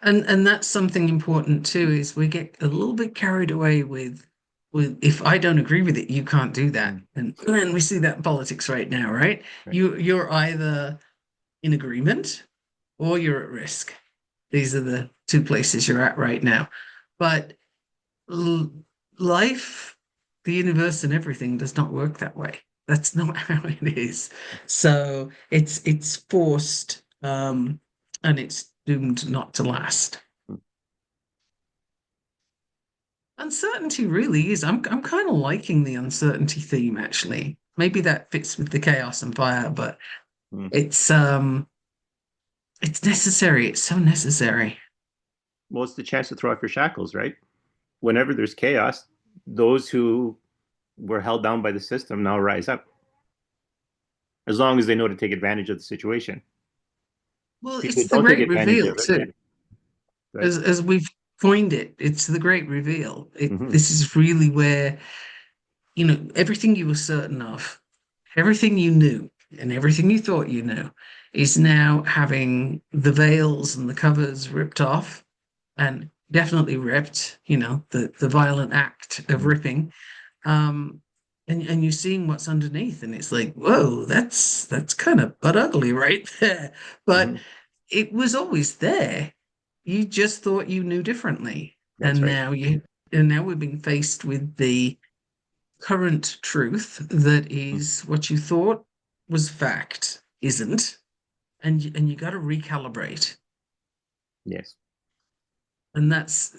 And that's something important too, is we get a little bit carried away with if I don't agree with it, you can't do that. Mm. And we see that in politics right now, right? Right. You're either in agreement or you're at risk. These are the two places you're at right now. But l life, the universe, and everything does not work that way. That's not how it is. So it's forced, and it's doomed not to last. Uncertainty really is. I'm kind of liking the uncertainty theme actually. Maybe that fits with the chaos and fire, but Mm. it's um it's necessary. It's so necessary. Well, it's the chance to throw off your shackles, right? Whenever there's chaos, those who were held down by the system now rise up, as long as they know to take advantage of the situation. Well, If they it's the don't take great advantage reveal of it, yeah, too. right. As we've coined it, it's the great reveal. Mm-hmm. This is really where, everything you were certain of, everything you knew, and everything you thought you knew is now having the veils and the covers ripped off and definitely ripped, the violent act of Mm-hmm. ripping. Um, and you're seeing what's underneath, and it's like, whoa, that's kind of but ugly right there. But Mm-hmm. it was always there. You just thought you knew differently. That's And right. now we're being faced with the current truth that Mm. is what you thought was fact isn't, and you got to recalibrate. Yes. And that's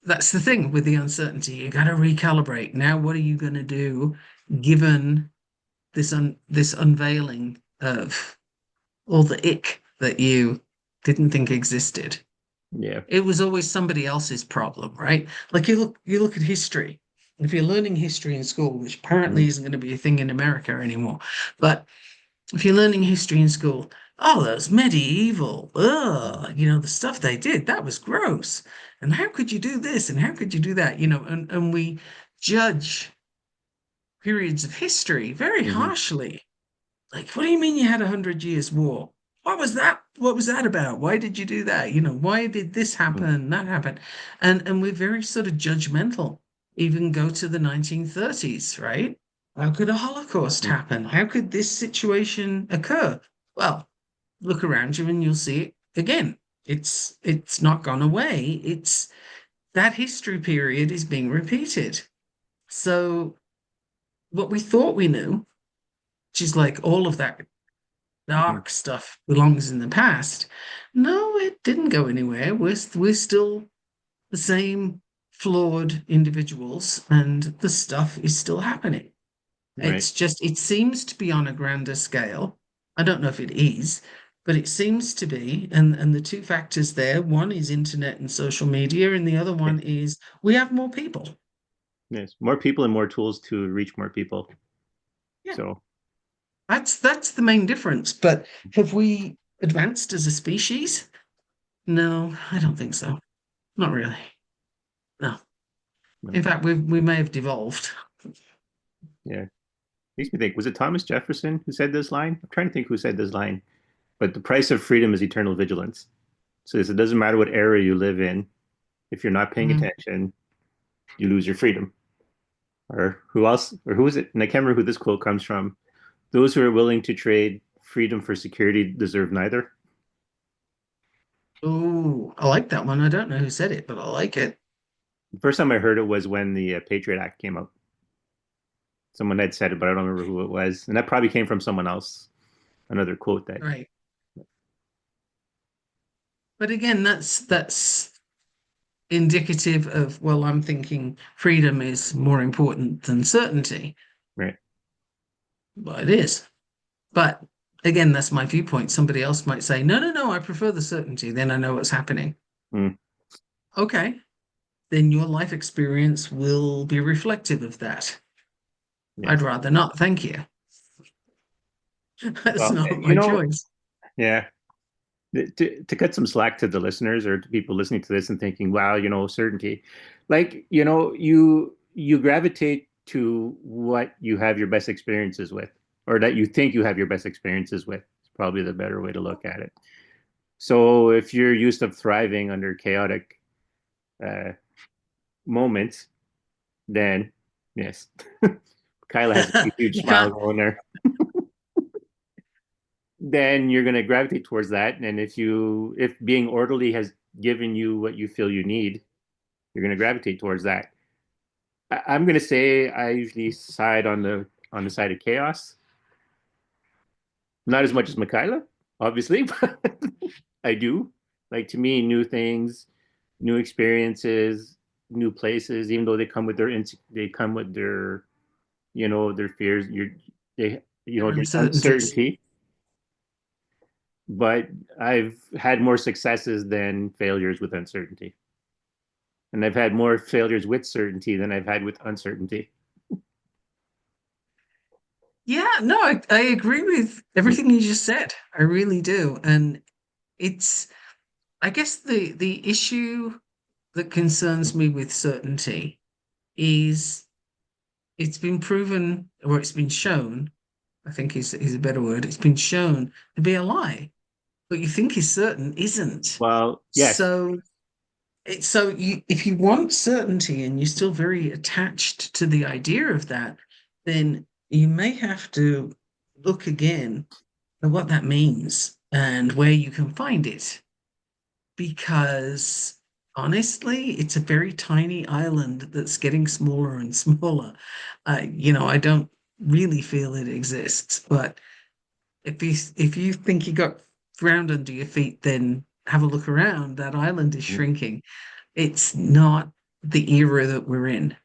the thing with the uncertainty. You got to recalibrate. Now, what are you going to do given this unveiling of all the ick that you didn't think existed? Yeah. It was always somebody else's problem, right? Like you look at history. If you're learning history in school, which apparently Mm-hmm. isn't going to be a thing in America anymore, but if you're learning history in school, oh, those medieval, the stuff they did, that was gross. And how could you do this? And how could you do that? And we judge periods of history very Mm-hmm. harshly. Like, what do you mean you had 100 years war? What was that? What was that about? Why did you do that? Why did this happen? That happen? And we're very sort of judgmental. Even go to the 1930s, right? How could a Holocaust Mm-hmm. happen? How could this situation occur? Well, look around you and you'll see it again. It's not gone away. It's that history period is being repeated. So what we thought we knew, which is like all of that Mm-hmm. dark stuff belongs in the past. No, it didn't go anywhere. We're still the same flawed individuals, and the stuff is still happening. Right. It's just it seems to be on a grander scale. I don't know if it is, but it seems to be. And the two factors there, one is internet and social media, and the other Yeah. one is we have more people. Yes. More people and more tools to reach more people. Yeah, So, that's the main difference. But have we advanced as a species? No, I don't think so. Not really. No. no. In fact, we may have devolved. Yeah. Makes me think, was it Thomas Jefferson who said this line? I'm trying to think who said this line. But the price of freedom is eternal vigilance. So it doesn't matter what era you live in, if you're not paying Mm. attention, you lose your freedom. Or who else? Or who is it? And I can't remember who this quote comes from. Those who are willing to trade freedom for security deserve neither. Oh, I like that one. I don't know who said it, but I like it. The first time I heard it was when the Patriot Act came out. Someone had said it, but I don't remember who it was. And that probably came from someone else. Another quote that. Right. But again, that's indicative of, well, I'm thinking freedom is more important than certainty. Right. Well, it is. But again, that's my viewpoint. Somebody else might say, no, no, no, I prefer the certainty. Then I know what's happening. Mm, Okay, then your life experience will be reflective of that. I'd yes. rather not, thank you. That's Well, not my choice. yeah. To cut some slack to the listeners or to people listening to this and thinking, wow, certainty. Like, you gravitate to what you have your best experiences with, or that you think you have your best experiences with. It's probably the better way to look at it. So if you're used to thriving under chaotic uh, moments, then yes, Kyla has a huge You smile can't. going there. Then you're going to gravitate towards that. And if being orderly has given you what you feel you need, you're going to gravitate towards that. I'm going to say I usually side on the side of chaos, not as much as Michaela, obviously, but I do. Like, to me, new things, new experiences, new places, even though they come with their their fears, Their there's uncertainties. uncertainty. But I've had more successes than failures with uncertainty. And I've had more failures with certainty than I've had with uncertainty. Yeah, no, I agree with everything you just said. I really do. And it's, I guess the issue that concerns me with certainty is it's been proven, or it's been shown, I think is a better word, it's been shown to be a lie. What you think is certain isn't. Well, yes. So if you want certainty and you're still very attached to the idea of that, then you may have to look again at what that means and where you can find it. Because honestly, it's a very tiny island that's getting smaller and smaller. I don't really feel it exists, but if you think you got ground under your feet, then have a look around. That island is shrinking. It's not the era that we're in.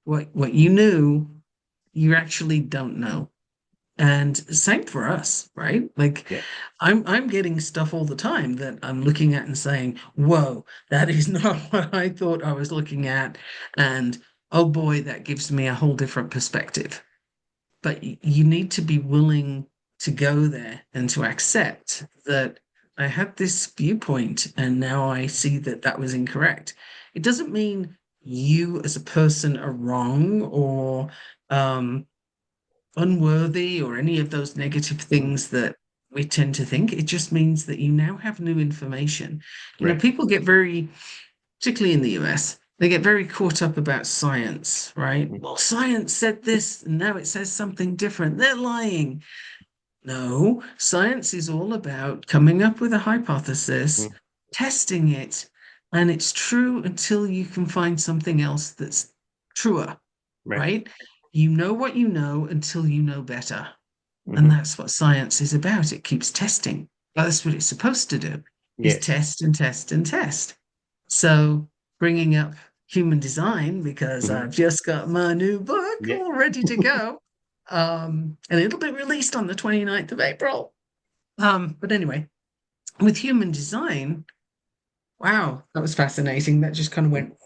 What you knew, you actually don't know. And same for us, right? Like Yeah. I'm getting stuff all the time that I'm looking at and saying, whoa, that is not what I thought I was looking at. And oh boy, that gives me a whole different perspective. But you need to be willing to go there and to accept that I had this viewpoint and now I see that that was incorrect. It doesn't mean you as a person are wrong or um, unworthy or any of those negative things that we tend to think. It just means that you now have new information. Right. People get very, particularly in the US, they get very caught up about science, right? Mhm. Well, science said this, and now it says something different. They're lying. No, science is all about coming up with a hypothesis, Mhm. testing it, and it's true until you can find something else that's truer, Right. right? You know what you know until you know better. And Hmm. that's what science is about. It keeps testing. That's what it's supposed to do, is Yes. test and test and test. So bringing up human design, because Hmm. I've just got my new book Yeah. all ready to go. And it'll be released on the 29th of April. But anyway, with human design, wow, that was fascinating. That just kind of went,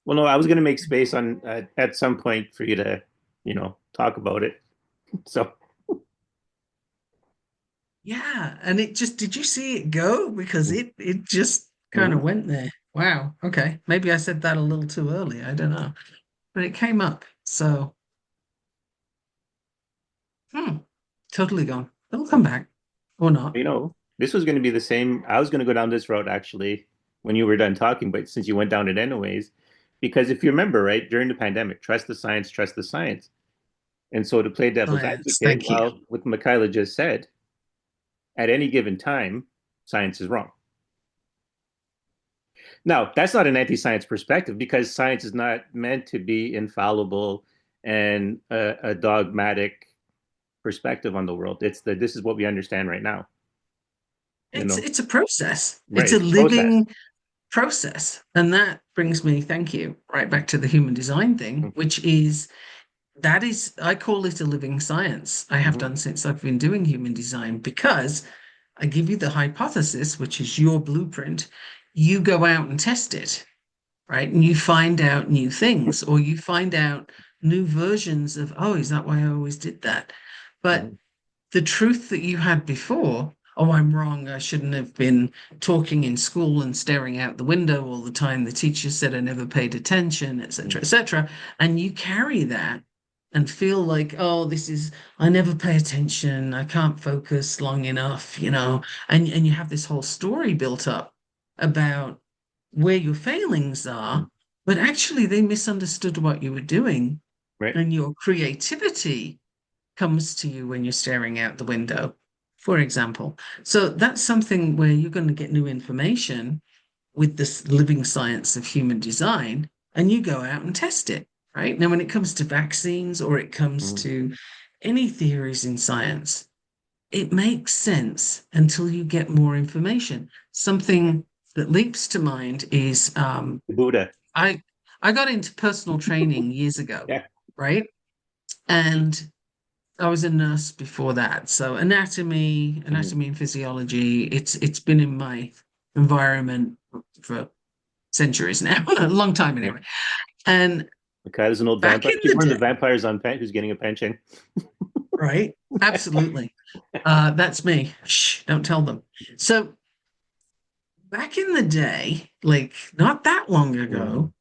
Well, no, I was going to make space on at some point for you to, talk about it. So, yeah. And it just, did you see it go? Because it just kind of mhm. went there. Wow. Okay. Maybe I said that a little too early. I don't know. But it came up. So, hmm, totally gone. It'll come back or not. This was going to be the same. I was going to go down this road actually when you were done talking, but since you went down it anyways, because if you remember, right, during the pandemic, trust the science, trust the science. And so to play devil's Science. advocate, Thank you. well, what Michaela just said, at any given time, science is wrong. Now, that's not an anti-science perspective because science is not meant to be infallible and a dogmatic perspective on the world. It's that this is what we understand right now. It's a process. Right? It's a It's a process. living. process. And that brings me, thank you, right back to the human design thing, Mm-hmm. which is that is, I call it a living science. I have Mm-hmm. done since I've been doing human design because I give you the hypothesis, which is your blueprint. You go out and test it, right? And you find out new things, or you find out new versions of, oh, is that why I always did that? But Mm-hmm. the truth that you had before, oh, I'm wrong, I shouldn't have been talking in school and staring out the window all the time. The teacher said I never paid attention, etc., etc. And you carry that and feel like, oh, this is, I never pay attention, I can't focus long enough, and you have this whole story built up about where your failings Mm-hmm. are, but actually they misunderstood what you were doing, Right. and your creativity comes to you when you're staring out the window, for example. So that's something where you're going to get new information with this living science of human design, and you go out and test it, right? Now, when it comes to vaccines or it comes Mm-hmm. to any theories in science, it makes sense until you get more information. Something that leaps to mind is The Buddha. I I got into personal training years ago, Yeah. right? And I was a nurse before that. So Mm-hmm. anatomy and physiology, it's been in my environment for centuries now, a long time Yeah. anyway. And The cat is an old back vampire. in She's the one of the day, vampires on who's getting a pension. right? Absolutely. That's me. Shh, don't tell them. So back in the day, like not that long Mm-hmm. ago,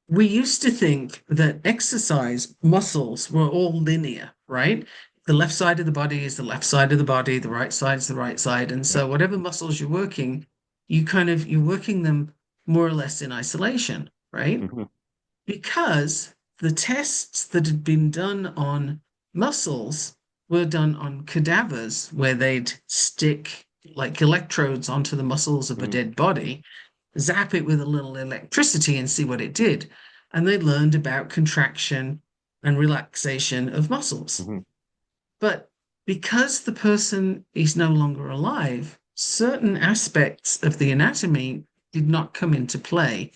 we used to think that exercise muscles were all linear, right? The left side of the body is the left side of the body, the right side is the right side. And Yeah. so whatever muscles you're working, you're working them more or less in isolation, right? Mm-hmm. Because the tests that had been done on muscles were done on cadavers where they'd stick like electrodes onto the muscles of a Mm-hmm. dead body, zap it with a little electricity and see what it did. And they learned about contraction and relaxation of muscles. Mm-hmm. But because the person is no longer alive, certain aspects of the anatomy did not come into play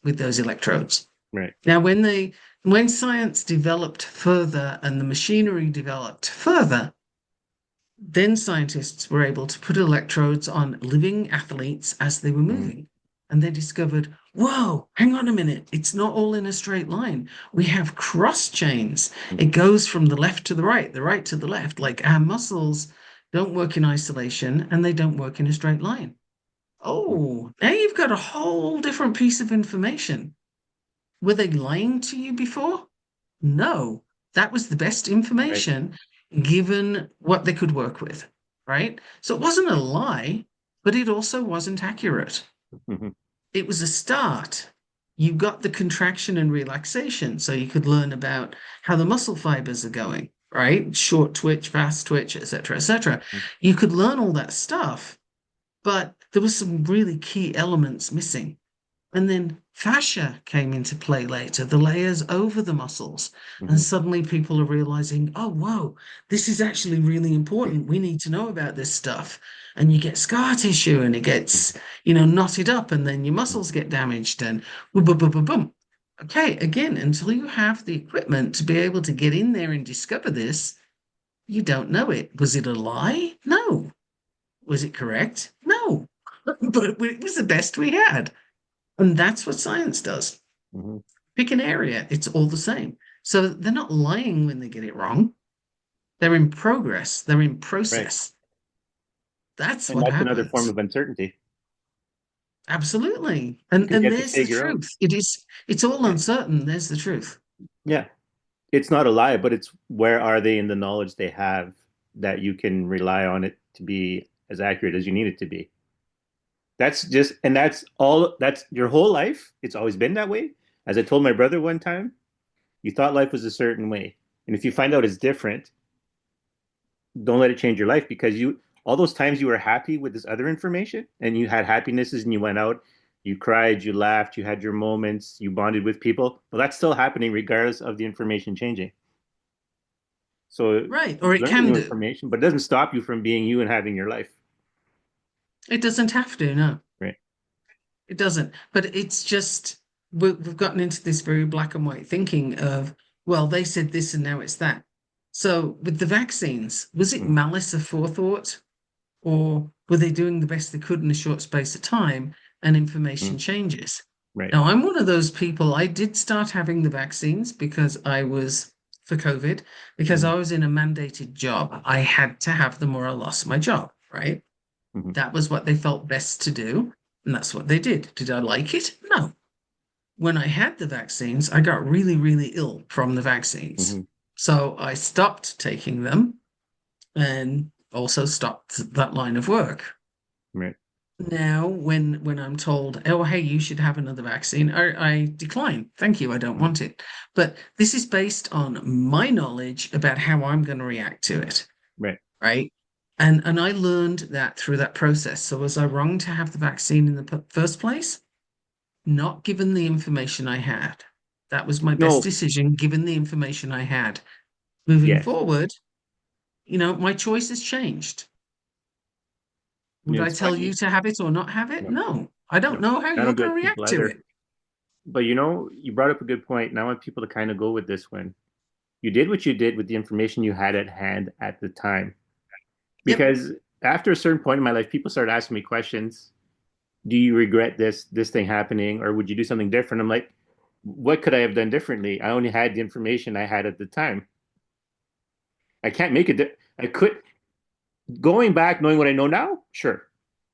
with those electrodes. Right. Now, when science developed further and the machinery developed further, then scientists were able to put electrodes on living athletes as they were Mm-hmm. moving. And they discovered, whoa, hang on a minute, it's not all in a straight line. We have cross chains. It goes from the left to the right to the left. Like our muscles don't work in isolation and they don't work in a straight line. Mm-hmm. Oh, now you've got a whole different piece of information. Were they lying to you before? No, that was the best Right. information given what they could work with, right? So it wasn't a lie, but it also wasn't accurate. Mm-hmm. It was a start. You got the contraction and relaxation, so you could learn about how the muscle fibers are going, right? Short twitch, fast twitch, etc., etc. You could learn all that stuff, but there was some really key elements missing. And then fascia came into play later, the layers over the muscles. And Mm-hmm. suddenly people are realizing, oh, whoa, this is actually really important. We need to know about this stuff. And you get scar tissue and it gets, knotted up, and then your muscles get damaged and boom, boom, boom, boom, boom. Okay, again, until you have the equipment to be able to get in there and discover this, you don't know it. Was it a lie? No. Was it correct? No. But it was the best we had. And that's what science does. Mm-hmm. Pick an area, it's all the same. So they're not lying when they get it wrong. They're in progress, they're in Right. process. That's And what that's another form happens. of uncertainty Absolutely. because you And have to there's the figure out. truth. It's all uncertain. There's the truth. Yeah. It's not a lie, but it's where are they in the knowledge they have that you can rely on it to be as accurate as you need it to be. That's just, and that's all, that's your whole life. It's always been that way. As I told my brother one time, you thought life was a certain way. And if you find out it's different, don't let it change your life because all those times you were happy with this other information and you had happinesses and you went out, you cried, you laughed, you had your moments, you bonded with people. Well, that's still happening regardless of the information changing. So Right. Or it learn can new do. information, but it doesn't stop you from being you and having your life. It doesn't have to, no. Right. It doesn't. But it's just we've gotten into this very black and white thinking of, well, they said this and now it's that. So with the vaccines, was it Mm, malice aforethought, or were they doing the best they could in a short space of time and information mm, changes? right. Now, I'm one of those people. I did start having the vaccines because I was for COVID, because Mm, I was in a mandated job. I had to have them or I lost my job, right? mm, That was what they felt best to do. And that's what they did. Did I like it? No. When I had the vaccines, I got really, really ill from the vaccines. mm, So I stopped taking them and also stopped that line of work. right. Now, when I'm told, oh, hey, you should have another vaccine, I decline. Thank you, I don't Mm, want it. But this is based on my knowledge about how I'm going to react to it, right. right? And I learned that through that process. So was I wrong to have the vaccine in the first place? Not given the information I had. That was my best No. decision, given the information I had. Moving Yes. forward, my choice has changed. Would I It's tell you funny. to have it or not have it? No. No, I don't No. know how I you're don't do going it to to people react to either. it. But you brought up a good point. Now I want people to kind of go with this one. You did what you did with the information you had at hand at the time. Yep, Because after a certain point in my life, people started asking me questions. Do you regret this thing happening, or would you do something different? I'm like, what could I have done differently? I only had the information I had at the time. I can't make it. I could going back, knowing what I know now, sure.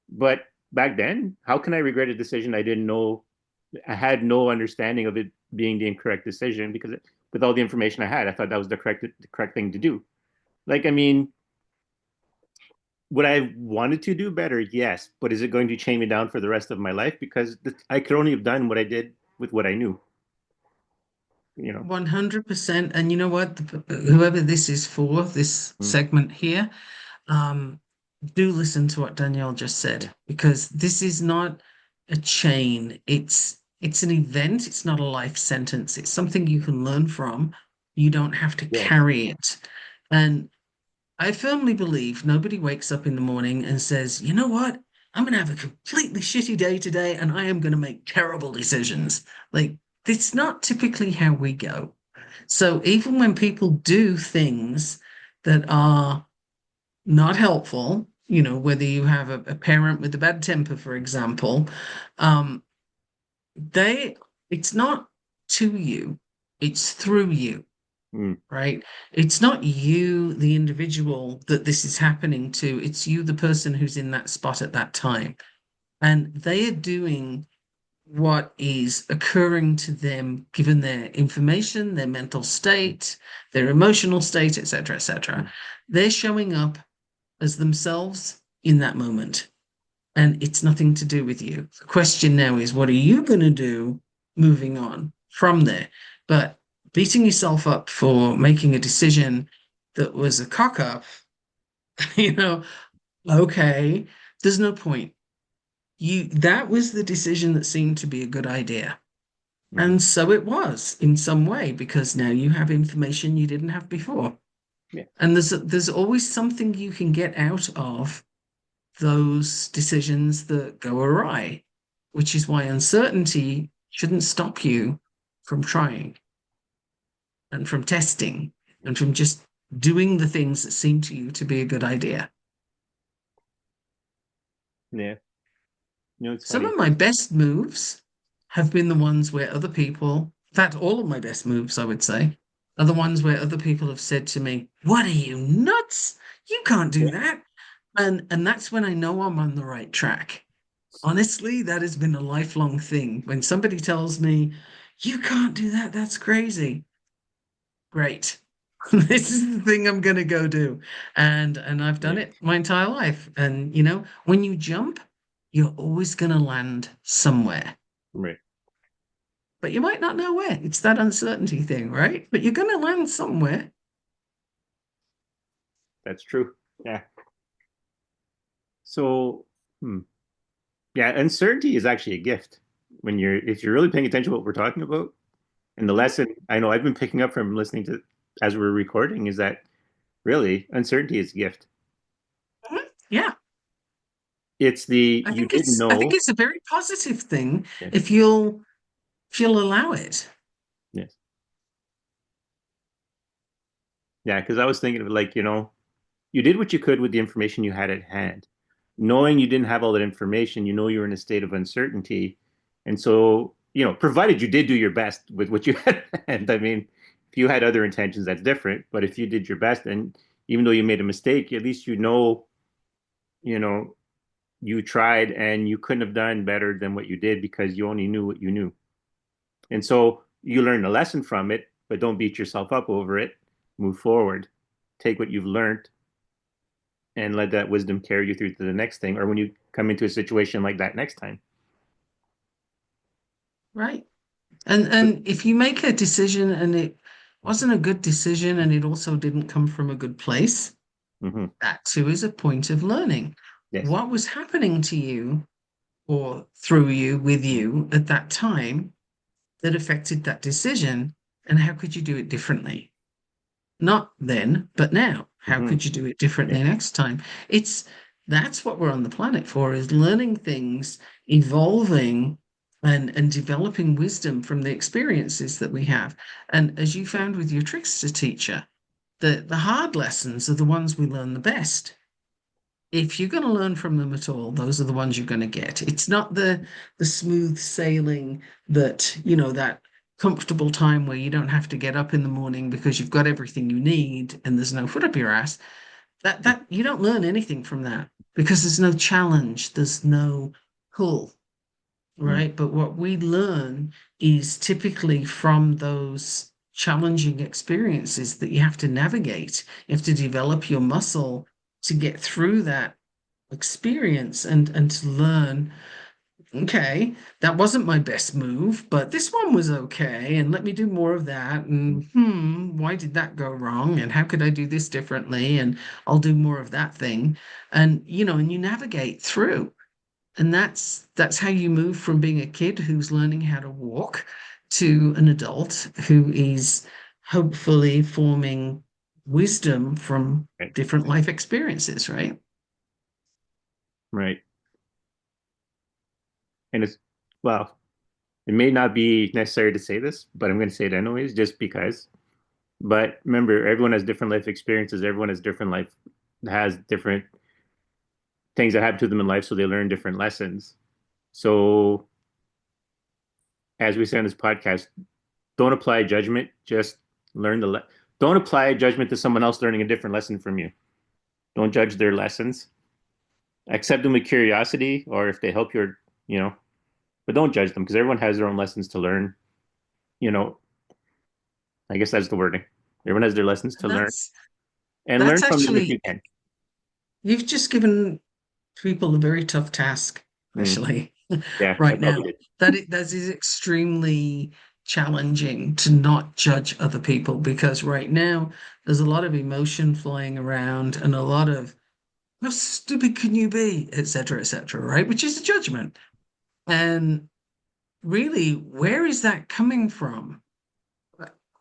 But back then, how can I regret a decision I didn't know? I had no understanding of it being the incorrect decision because with all the information I had, I thought that was the correct thing to do. Like, I mean, would I wanted to do better? Yes, but is it going to chain me down for the rest of my life? Because I could only have done what I did with what I knew. You know. 100%. And you know what? Whoever this is for, this Mm, segment here, um, do listen to what Danielle just yeah. said, because this is not a chain. It's an event. It's not a life sentence. It's something you can learn from. You don't have to Yes. carry it. And I firmly believe nobody wakes up in the morning and says, you know what? I'm going to have a completely shitty day today and I am going to make terrible decisions. Like, it's not typically how we go. So even when people do things that are not helpful, whether you have a parent with a bad temper, for example, um, they it's not to you, it's through you, Mm, right? It's not you, the individual, that this is happening to. It's you, the person who's in that spot at that time. And they are doing what is occurring to them, given their information, their mental state, their emotional state, etc., etc. mm, They're showing up as themselves in that moment. And it's nothing to do with you. The question now is, what are you going to do moving on from there? But beating yourself up for making a decision that was a cock up, you know, okay, there's no point. That was the decision that seemed to be a good idea. mm. And so it was in some way, because now you have information you didn't have before. Yeah. And there's always something you can get out of those decisions that go awry, which is why uncertainty shouldn't stop you from trying and from testing and from just doing the things that seem to you to be a good idea. Yeah. It's Some funny. of my best moves have been the ones where other people, in fact, all of my best moves, I would say, are the ones where other people have said to me, what are you, nuts? You can't do Yeah. that. And that's when I know I'm on the right track. Honestly, that has been a lifelong thing. When somebody tells me, you can't do that, that's crazy. Great. This is the thing I'm going to go do. And I've done Yeah. it my entire life. And when you jump, you're always going to land somewhere. Right. But you might not know where. It's that uncertainty thing, right? But you're going to land somewhere. That's true. Yeah. So, hmm. Yeah, uncertainty is actually a gift when if you're really paying attention to what we're talking about. And the Mhm. lesson I know I've been picking up from listening to as we're recording is that really uncertainty is a gift. Mhm. Yeah. it's the I you think didn't I think know. it's a very positive thing Yes, if you'll allow it. yes, yeah. Because I was thinking of like, you did what you could with the information you had at hand. Knowing you didn't have all that information, you were in a state of uncertainty. And so, provided you did do your best with what you had at hand. I mean, if you had other intentions, that's different. But if you did your best, and even though you made a mistake, at least you know, you tried and you couldn't have done better than what you did because you only knew what you knew. And so you learn a lesson from it, but don't beat yourself up over it. Move forward. Take what you've learned and let that wisdom carry you through to the next thing, or when you come into a situation like that next time. Right. And if you make a decision and it wasn't a good decision and it also didn't come from a good place, Mm-hmm. that too is a point of learning. Yes. What was happening to you or through you, with you at that time that affected that decision, and how could you do it differently? Not then, but now. How Mm-hmm. could you do it Yeah. differently next time? It's That's what we're on the planet for, is learning things, evolving and developing wisdom from the experiences that we have. And as you found with your trickster teacher, the hard lessons are the ones we learn the best. If you're going to learn from them at all, those are the ones you're going to get. It's not the smooth sailing that, that comfortable time where you don't have to get up in the morning because you've got everything you need and there's no foot up your ass. That you don't learn anything from that because there's no challenge, there's no pull, Mm-hmm. right? But what we learn is typically from those challenging experiences that you have to navigate. You have to develop your muscle to get through that experience and to learn, okay, that wasn't my best move, but this one was okay, and let me do more of that. And why did that go wrong? And how could I do this differently? And I'll do more of that thing. And and you navigate through. And that's how you move from being a kid who's learning how to walk to an adult who is hopefully forming wisdom from Right. different life experiences, right? Right. And it's, well, it may not be necessary to say this, but I'm going to say it anyways, just because. But remember, everyone has different life experiences. Everyone has different things that happen to them in life, so they learn different lessons. So, as we say on this podcast, don't apply judgment. Just learn don't apply judgment to someone else learning a different lesson from you. Don't judge their lessons. Accept them with curiosity, or if they help you, you know, but don't judge them because everyone has their own lessons to learn. You know, I guess that's the wording. Everyone has their lessons to And learn that's and learn that's from them if actually you can. you've just given people a very tough task, Mm, especially yeah, I right probably now. did. That is extremely challenging to not judge other people because right now there's a lot of emotion flying around and a lot of how stupid can you be, etc., right? Which is a judgment. And really, where is that coming from?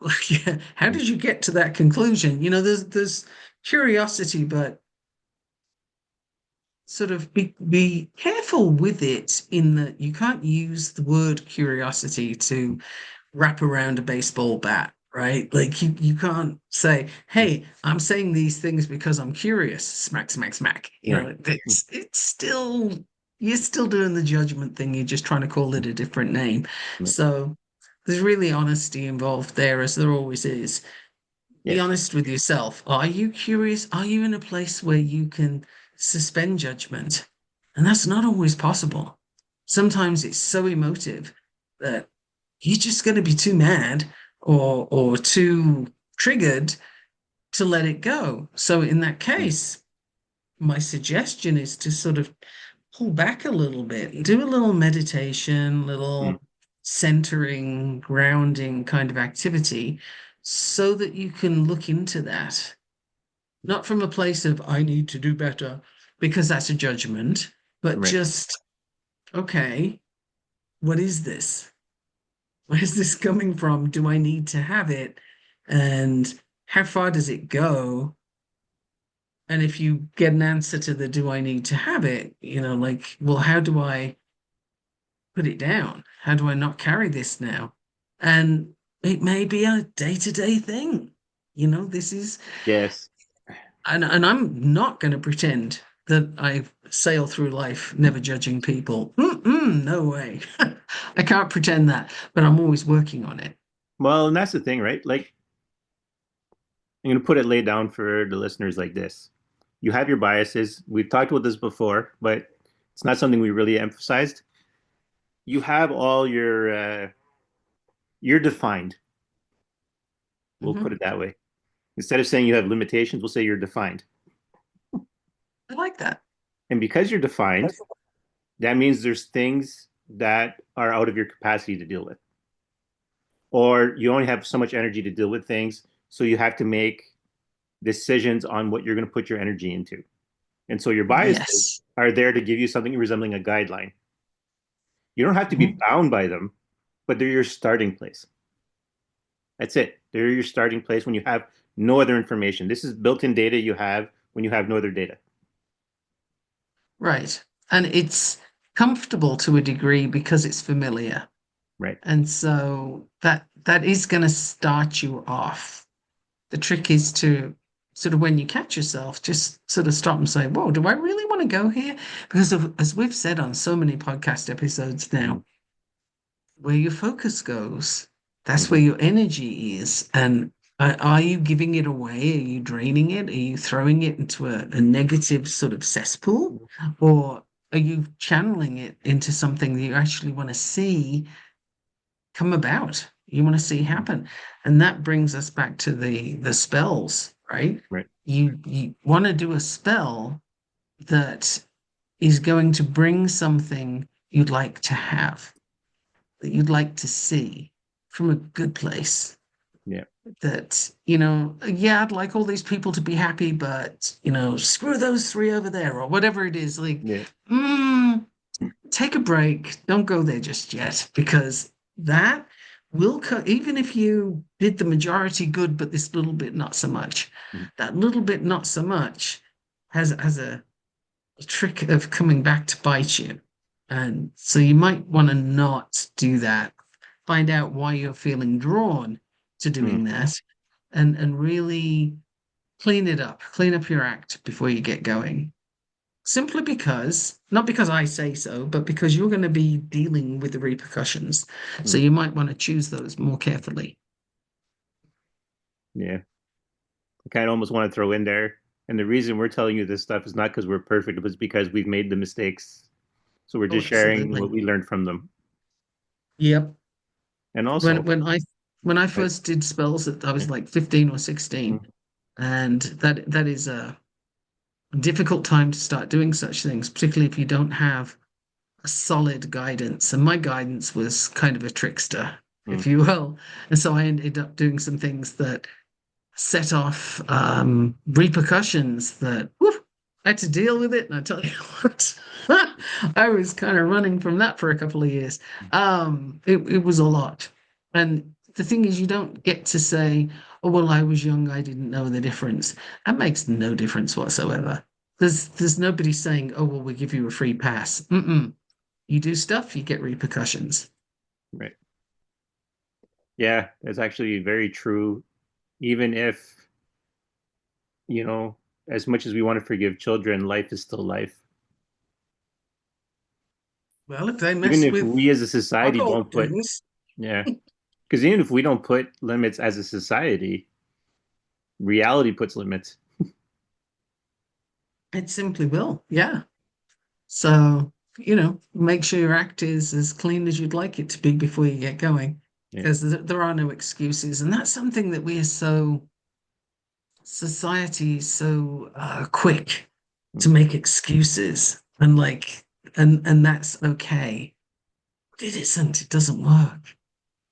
Like, how Mm, did you get to that conclusion? There's curiosity, but sort of be careful with it in that you can't use the word curiosity to wrap around a baseball bat, right? Like you can't say, "Hey, I'm saying these things because I'm curious." Smack, smack, smack. right. Mm, It's still you're still doing the judgment thing. You're just trying to call mm, it a different name. right. So there's really honesty involved there, as there always is. Be Yes. honest with yourself. Are you curious? Are you in a place where you can suspend judgment? And that's not always possible. Sometimes it's so emotive that you're just going to be too mad or too triggered to let it go. So in that Mm, case, my suggestion is to sort of pull back a little bit, do a little meditation, mm, little centering, grounding kind of activity so that you can look into that, not from a place of, I need to do better, because that's a judgment, but right. just, okay, what is this? Where's this coming from? Do I need to have it? And how far does it go? And if you get an answer to the do I need to have it, like, well, how do I put it down? How do I not carry this now? And it may be a day-to-day thing. This is, Yes. and I'm not going to pretend that I sail through life never judging people. No way. I can't pretend that, but I'm always working on it. Well, and that's the thing, right? Like, I'm going to put it laid down for the listeners like this. You have your biases. We've talked about this before, but it's not something we really emphasized. You have all you're defined. We'll put Mhm. it that way. Instead of saying you have limitations, we'll say you're defined. I like that. And because you're defined, that means there's things that are out of your capacity to deal with. Or you only have so much energy to deal with things, so you have to make decisions on what you're going to put your energy into. And so your biases Yes. are there to give you something resembling a guideline. You don't have to be Mhm. bound by them, but they're your starting place. That's it. They're your starting place when you have no other information. This is built-in data you have when you have no other data. Right. And it's comfortable to a degree because it's familiar. Right. And so that is going to start you off. The trick is to sort of when you catch yourself, just sort of stop and say, whoa, do I really want to go here? Because as we've said on so many podcast episodes Mm-hmm. now, where your focus goes, that's Mm-hmm. where your energy is. And are you giving it away? Are you draining it? Are you throwing it into a negative sort of cesspool? Or are you channeling it into something that you actually want to see come about? You want to see happen. And that brings us back to the spells, right? Right. You want to do a spell that is going to bring something you'd like to have, that you'd like to see from a good place. Yeah. That, yeah, I'd like all these people to be happy, but, screw those three over there, or whatever it is. Like, Yeah. mm, take a break. Don't go there just yet, because that will even if you did the majority good, but this little bit not so much. Mm-hmm. That little bit not so much has a trick of coming back to bite you. And so you might want to not do that. Find out why you're feeling drawn to Mm-hmm. doing that, and really clean up your act before you get going. Simply because, not because I say so, but because you're going to be dealing with the repercussions. So Mm-hmm. you might want to choose those more carefully. Yeah. I kind of almost want to throw in there. And the reason we're telling you this stuff is not because we're perfect, but it's because we've made the mistakes. So we're Oh, just sharing absolutely. what we learned from them. Yep. And When also, when I when I right, first did spells, I yeah, was like 15 or 16, mm, and that is a difficult time to start doing such things, particularly if you don't have a solid guidance. And my guidance was kind of a trickster, mm, if you will. And so I ended up doing some things that set off repercussions that whew, I had to deal with it. And I tell you what, I was kind of running from that for a couple of years. It was a lot. And the thing is, you don't get to say, oh, well, I was young, I didn't know the difference. That makes no difference whatsoever. There's nobody saying, oh, well, we give you a free pass. Mm-mm. You do stuff, you get repercussions. right. Yeah, that's actually very true. Even if, you know, as much as we want to forgive children, life is still life. Well, if they Even mess if with we as a society adult don't put, things, yeah, because even if we don't put limits as a society, reality puts limits. it simply will. Yeah. So, make sure your act is as clean as you'd like it to be before you get going, Yeah. because there are no excuses. And that's something that we are society is so quick to Mm, make excuses and and that's okay. But it isn't. It doesn't work.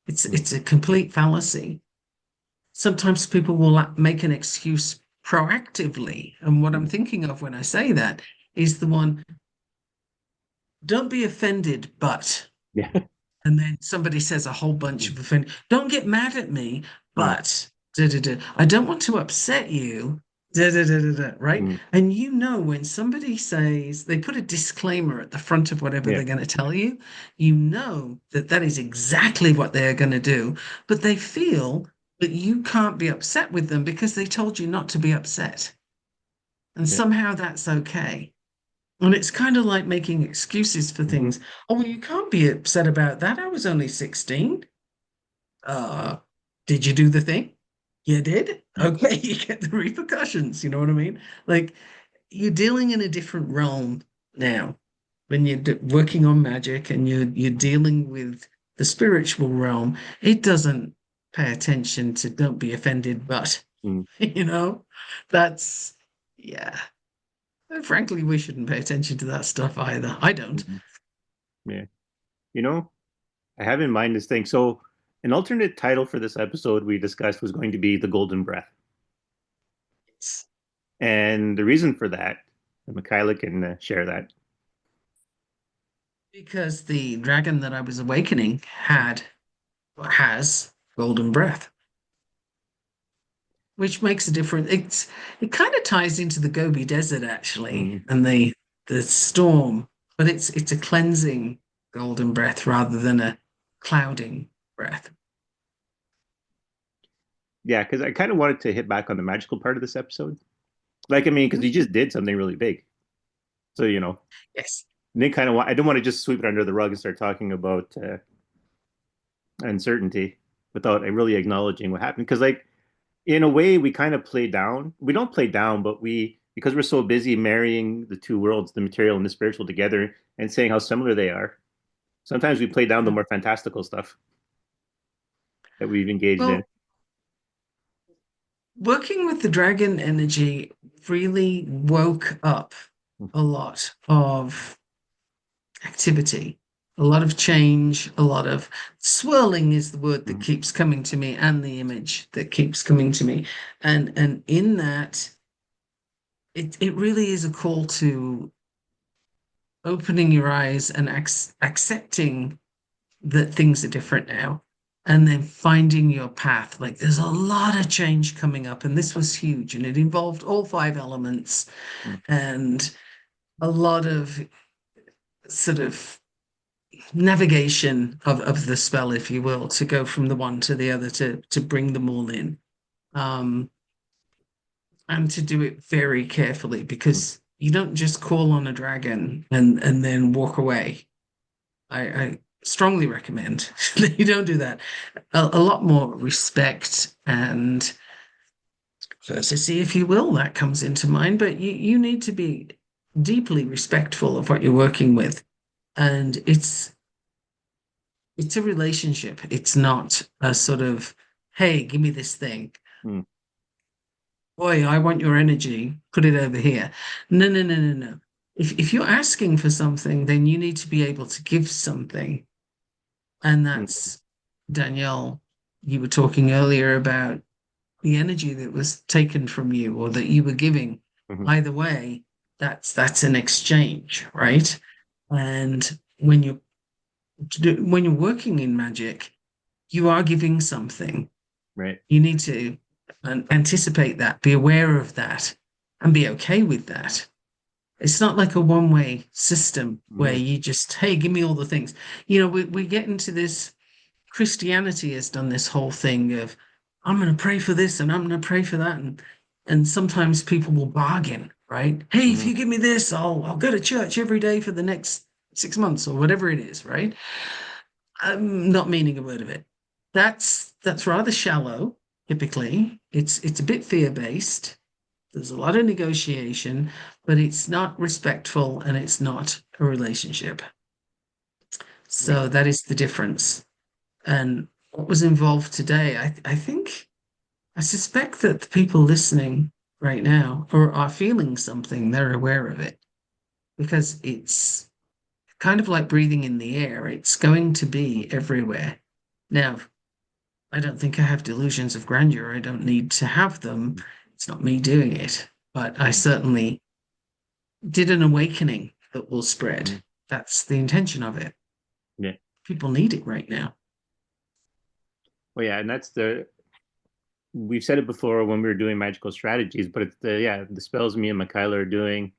mm, It's a complete fallacy. Sometimes people will make an excuse proactively. And what I'm mm. thinking of when I say that is the one, don't be offended, but. Yeah. And then somebody says a whole bunch Mm, of offend. Don't get mad at me, mm, but da, da, da. I don't want to upset you, Da, da, da, da, da, right? Mm, And you know, when somebody says they put a disclaimer at the front of whatever yeah, they're going to tell you, you know that that is exactly what they're going to do. But they feel that you can't be upset with them because they told you not to be upset. And yeah. somehow that's okay. And it's kind of like making excuses for Hmm. things. Oh, well, you can't be upset about that. I was only 16. Uh, did you do the thing? You did? Okay, you get the repercussions. You know what I mean? Like you're dealing in a different realm now when you're working on magic and you're dealing with the spiritual realm. It doesn't pay attention to don't be offended, but Mm, you know, that's yeah. And frankly, we shouldn't pay attention to that stuff either. I don't. mhm. Yeah. You know, I have in mind this thing. So, an alternate title for this episode we discussed was going to be The Golden Breath. It's And the reason for that, and Michaela can share that. because the dragon that I was awakening had or has golden breath, which makes a difference. It kind of ties into the Gobi Desert actually, Mm. and the storm, but it's a cleansing golden breath rather than a clouding breath. Yeah, because I kind of wanted to hit back on the magical part of this episode. Like, I mean, because Mhm. you just did something really big. So, Yes. Nick kind of I don't want to just sweep it under the rug and start talking about uncertainty without really acknowledging what happened. Because, like, in a way, we kind of play down. We don't play down, but because we're so busy marrying the two worlds, the material and the spiritual together, and saying how similar they are, sometimes we play down the more fantastical stuff that we've engaged in. Well, working with the dragon energy really woke up a lot of activity, a lot of change, a lot of swirling is the word that Mhm. keeps coming to me, and the image that keeps coming to me. And in that, it really is a call to opening your eyes and accepting that things are different now. And then finding your path. Like there's a lot of change coming up, and this was huge, and it involved all five elements and a lot of sort of navigation of the spell, if you will, to go from the one to the other to bring them all in. Um, and to do it very carefully because you don't just call on a dragon and then walk away. I strongly recommend that you don't do that. A lot more respect and courtesy, if you will, that comes into mind. But you need to be deeply respectful of what you're working with. And it's a relationship. It's not a sort of, hey, give me this thing. Mm, Boy, I want your energy. Put it over here. No, no, no, no, no. If you're asking for something, then you need to be able to give something. And mm, that's Danielle, you were talking earlier about the energy that was taken from you or that you were giving. mhm, Either way, that's an exchange, right? And when you're working in magic, you are giving something. right. You need to anticipate that, be aware of that, and be okay with that. It's not like a one-way system where Mhm, you just, hey, give me all the things. We get into this. Christianity has done this whole thing of, I'm going to pray for this and I'm going to pray for that. And sometimes people will bargain, right? Hey, if mhm, you give me this, I'll go to church every day for the next 6 months or whatever it is, right? I'm not meaning a word of it. That's rather shallow, typically. It's a bit fear-based. There's a lot of negotiation, but it's not respectful and it's not a relationship. right. So that is the difference. And what was involved today, I think, I suspect that the people listening right now are feeling something, they're aware of it because it's kind of like breathing in the air. It's going to be everywhere. Now, I don't think I have delusions of grandeur. I don't need to have them. It's not me doing it, but I certainly did an awakening that will spread. Mhm. That's the intention of it. Yeah. People need it right now. Well, yeah, and that's the we've said it before when we were doing magical strategies, but it's the spells me and Michaela are doing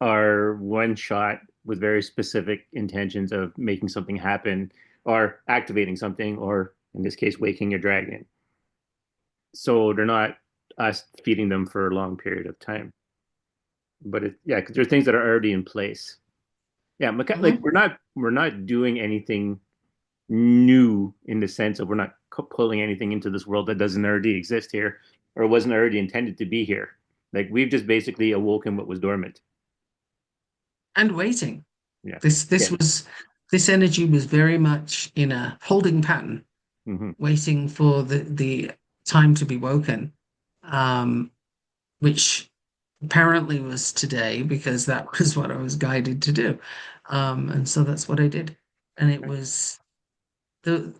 are one shot with very specific intentions of making something happen or activating something, or in this case, waking your dragon. So they're not us feeding them for a long period of time. But because there are things that are already in place. Yeah, like Mhm. we're not doing anything new in the sense of we're not pulling anything into this world that doesn't already exist here or wasn't already intended to be here. Like we've just basically awoken what was dormant. And waiting. Yeah. This Yeah. was this energy was very much in a holding pattern, Mm-hmm. waiting for the time to be woken, um, which apparently was today because that was what I was guided to do. And so that's what I did. And it Right. was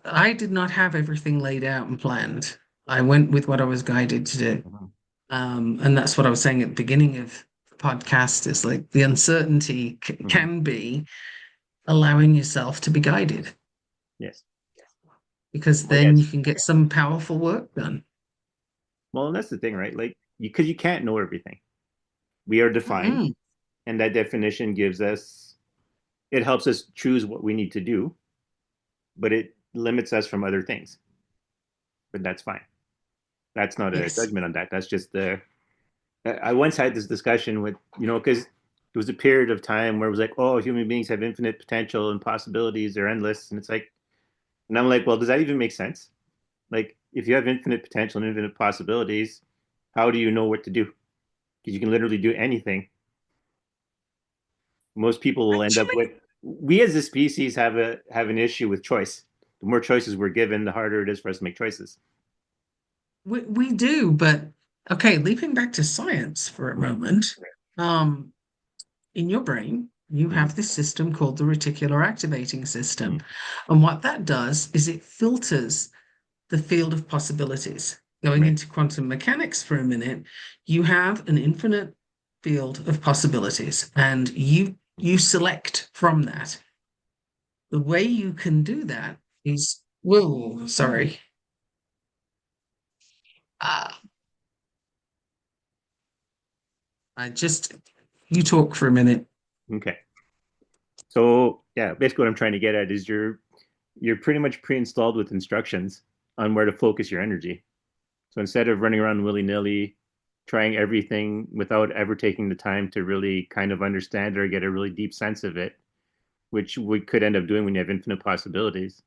I did not have everything laid out and planned. I went with what I was guided to do. Mm-hmm. And that's what I was saying at the beginning of the podcast is like the uncertainty Mm-hmm. can be allowing yourself to be guided Yes. because Well, then you yes. can get some powerful work done. Well, and that's the thing, right? Like, because you can't know everything. We are defined, Mm-mm. and that definition gives us, it helps us choose what we need to do, but it limits us from other things. But that's fine. That's not a Yes. judgment on that. That's just the, I once had this discussion with, because there was a period of time where it was like, oh, human beings have infinite potential and possibilities, they're endless. And it's like, and I'm like, well, does that even make sense? Like, if you have infinite potential and infinite possibilities, how do you know what to do? Because you can literally do anything. Most people will end up Actually, with, we as a species have an issue with choice. The more choices we're given, the harder it is for us to make choices. we do, but okay, leaping back to science for a Mm-hmm. moment, um, in your brain, you Mm-hmm. have this system called the reticular activating system. And what that does is it filters the field of possibilities. Going Right. into quantum mechanics for a minute, you have an infinite field of possibilities, and you select from that. The way you can do that is, whoa, sorry. Uh, I just, you talk for a minute. Okay. So yeah, basically what I'm trying to get at is you're pretty much pre-installed with instructions on where to focus your energy. So instead of running around willy-nilly, trying everything without ever taking the time to really kind of understand or get a really deep sense of it, which we could end up doing when you have infinite possibilities.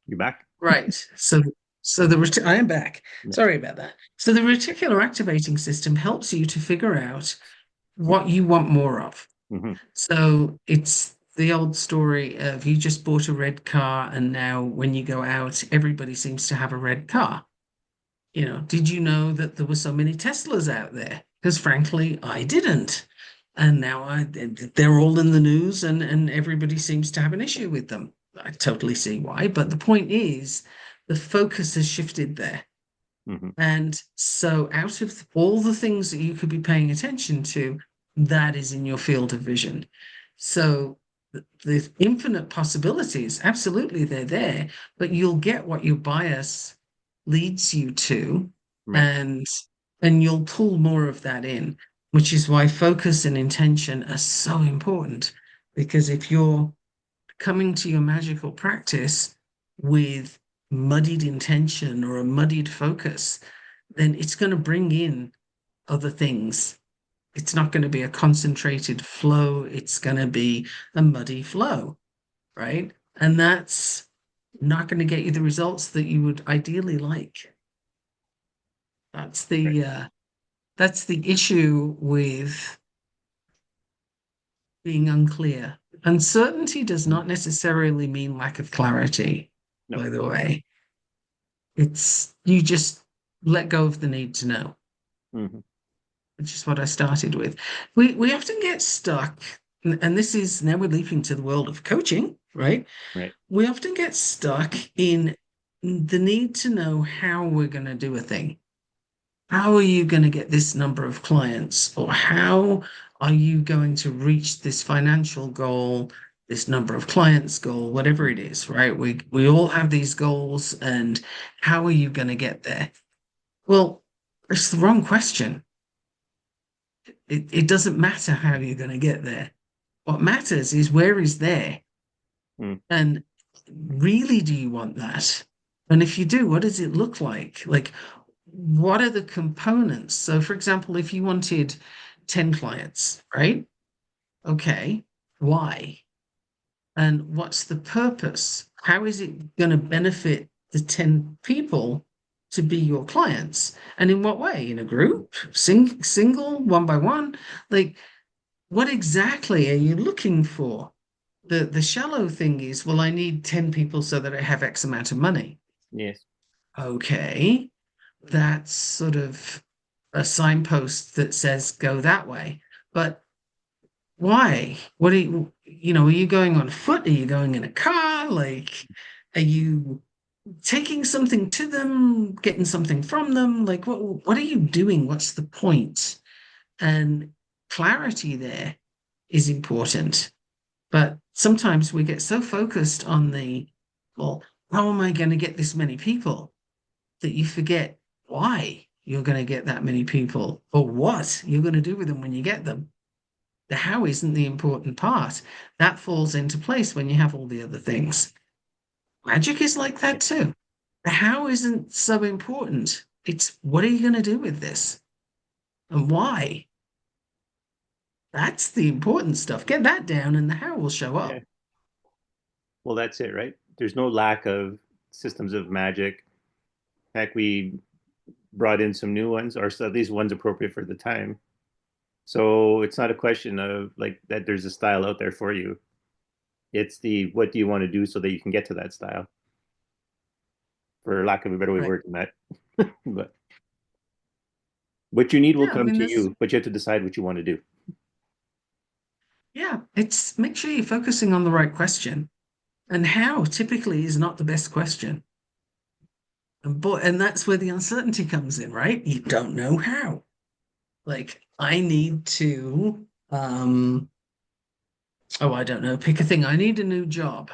You back? Right. So I am back. Yeah. Sorry about that. So the reticular activating system helps you to figure out what you want more of. Mm-hmm. So it's the old story of you just bought a red car, and now when you go out, everybody seems to have a red car. Did you know that there were so many Teslas out there? Because frankly, I didn't. And now they're all in the news, and everybody seems to have an issue with them. I totally see why. But the point is, the focus has shifted there. Mm-hmm. And so, out of all the things that you could be paying attention to, that is in your field of vision. So, the infinite possibilities, absolutely, they're there, but you'll get what your bias leads you to, Right. and you'll pull more of that in, which is why focus and intention are so important. Because if you're coming to your magical practice with muddied intention or a muddied focus, then it's going to bring in other things. It's not going to be a concentrated flow, it's going to be a muddy flow, right? And that's not going to get you the results that you would ideally like. That's Right. the issue with being unclear. Uncertainty does Mm-hmm. not necessarily mean lack of clarity, No. by the way. It's you just let go of the need to know, Mm-hmm. which is what I started with. We often get stuck, and this is now we're leaping to the world of coaching, right? Right. We often get stuck in the need to know how we're going to do a thing. How are you going to get this number of clients? Or how are you going to reach this financial goal? this number of clients goal, whatever it is, right? We all have these goals, and how are you going to get there? Well, it's the wrong question. It doesn't matter how you're going to get there. What matters is where is there, Mm. and really, do you want that? And if you do, what does it look like? Like, what are the components? So, for example, if you wanted 10 clients, right? Okay, why? And what's the purpose? How is it going to benefit the 10 people to be your clients? And in what way? In a group, single, one by one? Like, what exactly are you looking for? The shallow thing is, well, I need 10 people so that I have X amount of money. Yes. Okay, that's sort of a signpost that says go that way. But why? What are are you going on foot? Are you going in a car? Like, are you taking something to them, getting something from them? Like, what are you doing? What's the point? And clarity there is important. But sometimes we get so focused on well, how am I going to get this many people that you forget why you're going to get that many people or what you're going to do with them when you get them. The how isn't the important part. That falls into place when you have all the other things. Magic is like that too. The how isn't so important. It's what are you going to do with this and why? That's the important stuff. Get that down and the how will show Yeah. up. Well, that's it, right? There's no lack of systems of magic. Heck, we brought in some new ones, or at least ones appropriate for the time. So it's not a question of like that there's a style out there for you. It's the what do you want to do so that you can get to that style, for lack of a better way of Right. wording that. But what you need will Yeah, I come mean, to this, you, but you have to decide what you want to do. yeah, it's make sure you're focusing on the right question. And how typically is not the best question. And that's where the uncertainty comes in, right? You don't know how. Like, I need to, oh, I don't know, pick a thing. I need a new job.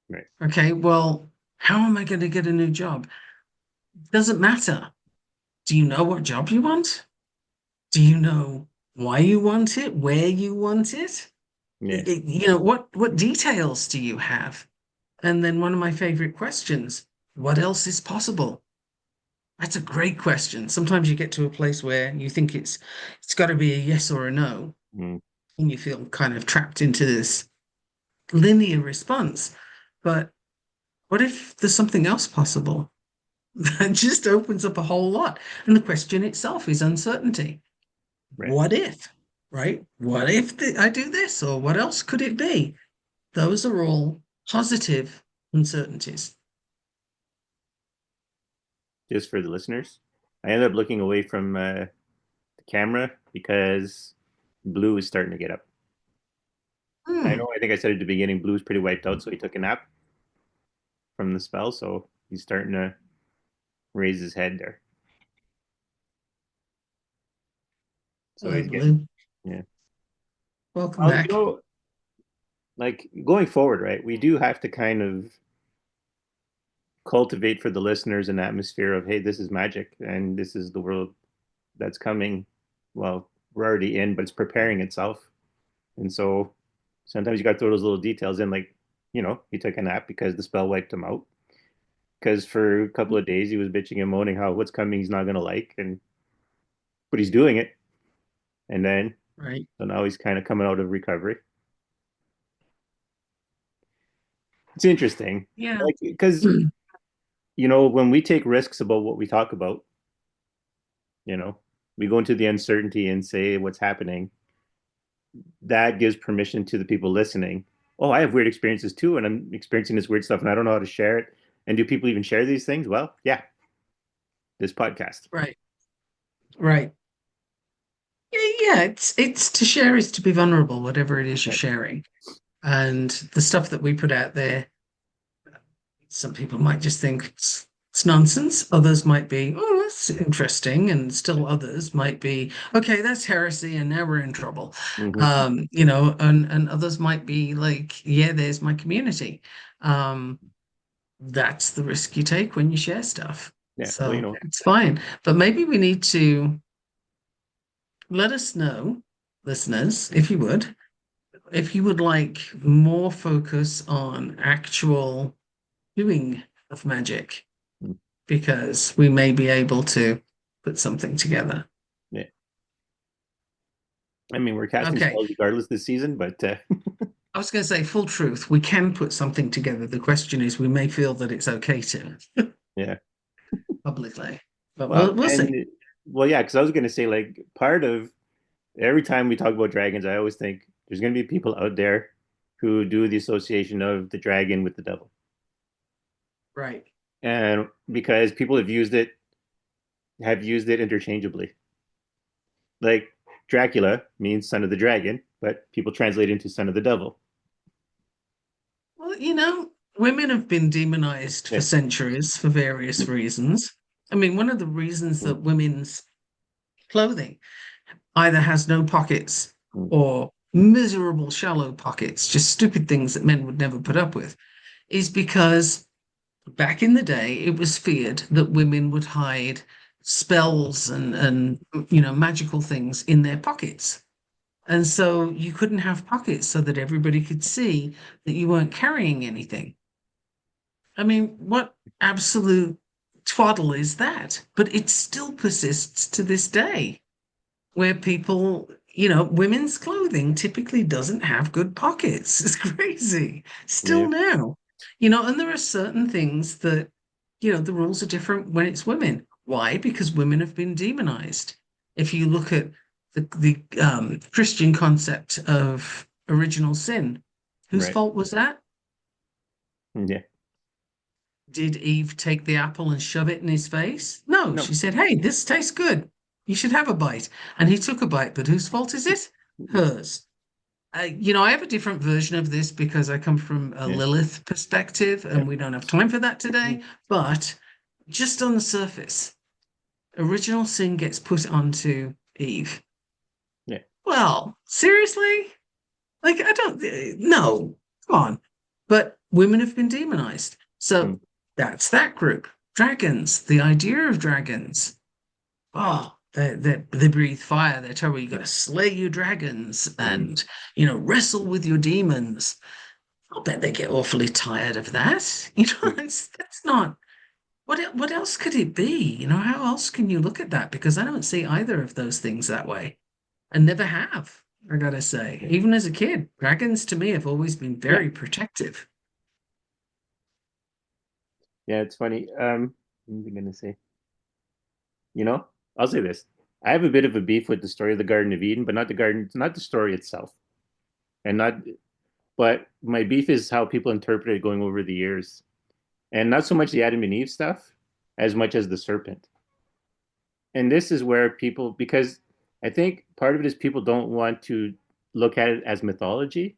Right. Okay, well, how am I going to get a new job? Doesn't matter. Do you know what job you want? Do you know why you want it? Where you want it? Yeah. What details do you have? And then one of my favorite questions, what else is possible? That's a great question. Sometimes you get to a place where you think it's got to be a yes or a no, Mm. and you feel kind of trapped into this linear response. But what if there's something else possible? That just opens up a whole lot. And the question itself is uncertainty. Right. What if, right? What if I do this, or what else could it be? Those are all positive uncertainties. Just for the listeners, I ended up looking away from the camera because Blue is starting to get up. I Hmm. know. I think I said at the beginning, Blue's pretty wiped out, so he took a nap from the spell. So he's starting to raise his head there. So Hello, he's getting, Blue. yeah. Welcome Well, back. like going forward, right? We do have to kind of cultivate for the listeners an atmosphere of, hey, this is magic and this is the world that's coming. Well, we're already in, but it's preparing itself. And so sometimes you got to throw those little details in, like, he took a nap because the spell wiped him out. Because for a couple of days he was bitching and moaning how what's coming he's not gonna like, and but he's doing it. And then Right. so now he's kind of coming out of recovery. It's interesting, Yeah. like because when we take risks about what we talk about, you know, we go into the uncertainty and say what's happening. That gives permission to the people listening. Oh, I have weird experiences too, and I'm experiencing this weird stuff, and I don't know how to share it. And do people even share these things? Well, yeah, this podcast. Right. Right. Yeah, yeah, it's to share is to be vulnerable, whatever it is you're Right. sharing. And the stuff that we put out there, some people might just think it's it's nonsense. Others might be, oh, that's interesting. And still others might be, okay, that's heresy and now we're in trouble. Hmm. And others might be like, yeah, there's my community. Um, that's the risk you take when you share stuff. Yeah. Well, So it's fine. But maybe we need to let us know, listeners, if you would like more focus on actual doing of magic, mm, because we may be able to put something together. yeah. I mean, we're casting Okay. spells regardless this season, but I was going to say full truth. We can put something together. The question is, we may feel that it's okay to yeah. publicly, but Well, we'll see. yeah, because I was gonna say like part of every time we talk about dragons, I always think there's gonna be people out there who do the association of the dragon with the devil, Right. and because people have used it interchangeably. Like Dracula means son of the dragon, but people translate it into son of the devil. Well, women have been demonized for Yeah. centuries for various reasons. I mean, one of the reasons that Mm, women's clothing either has no pockets mm, or miserable shallow pockets, just stupid things that men would never put up with, is because back in the day it was feared that women would hide spells and magical things in their pockets. And so you couldn't have pockets so that everybody could see that you weren't carrying anything. I mean, what absolute twaddle is that? But it still persists to this day, where people, women's clothing typically doesn't have good pockets. It's crazy. yeah. Still now, and there are certain things that, the rules are different when it's women. Why? Because women have been demonized. If you look at the Christian concept of original sin, whose Right. fault was that? Yeah. Did Eve take the apple and shove it in his face? No, No. she said, "Hey, this tastes good. You should have a bite." And he took a bite, but whose fault is it? Hers. I have a different version of this because I come from a Yeah. Lilith perspective, Yeah. and we don't have time for that today. But just on the surface, original sin gets put onto Eve. Yeah. Well, seriously? Like, I don't, no, come on. But women have been demonized. Mm, So that's that group. Dragons, the idea of dragons. Oh, they breathe fire. They tell you you got to slay your dragons mm, and, wrestle with your demons. I'll bet they get awfully tired of that. mm. That's not, what else could it be? How else can you look at that? Because I don't see either of those things that way and never have. I gotta say, even as a kid, dragons to me have always been Yeah. very protective. Yeah. It's funny. What was I gonna say? You know, I'll say this. I have a bit of a beef with the story of the Garden of Eden, but not the story itself. And not, but my beef is how people interpret it going over the years. And not so much the Adam and Eve stuff as much as the serpent. And this is where people, because I think part of it is people don't want to look at it as mythology,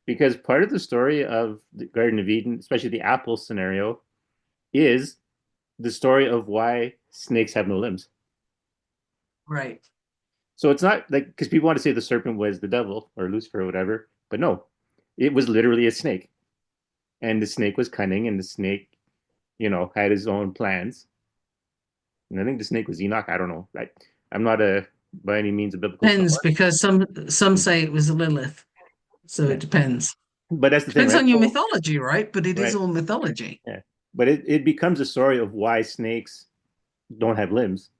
because part of the story of the Garden of Eden, especially the apple scenario, is the story of why snakes have no limbs. Right. So it's not like because people want to say the serpent was the devil or Lucifer or whatever, but no, it was literally a snake, and the snake was cunning, and the snake, had his own plans. And I think the snake was Enoch. I don't know. I'm not a by any means a biblical Depends scholar. because some say it was Lilith, so Yeah, it depends. but that's the thing, Depends right? on your So mythology, right? But it is right, all mythology. yeah, but it becomes a story of why snakes don't have limbs,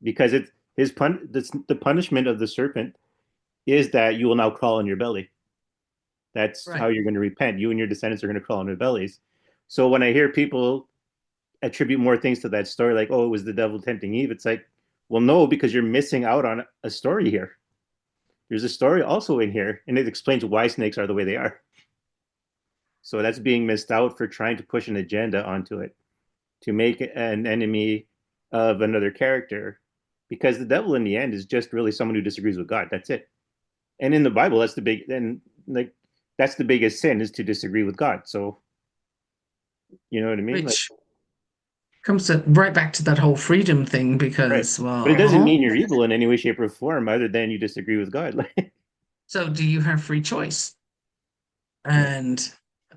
because it's the punishment of the serpent is that you will now crawl on your belly. That's how Right. you're going to repent. You and your descendants are going to crawl on their bellies. So when I hear people attribute more things to that story, like, oh, it was the devil tempting Eve, it's like, well, no, because you're missing out on a story here. There's a story also in here, and it explains why snakes are the way they are. So that's being missed out for trying to push an agenda onto it to make an enemy of another character, because the devil in the end is just really someone who disagrees with God. That's it. And in the Bible, that's the biggest sin is to disagree with God. So you know what I mean? Like, Which comes to right back to that whole freedom thing Right. because, But it doesn't well, mean you're evil in any way, shape, or form, other than you disagree with God. Like, so do you have free choice? yeah, And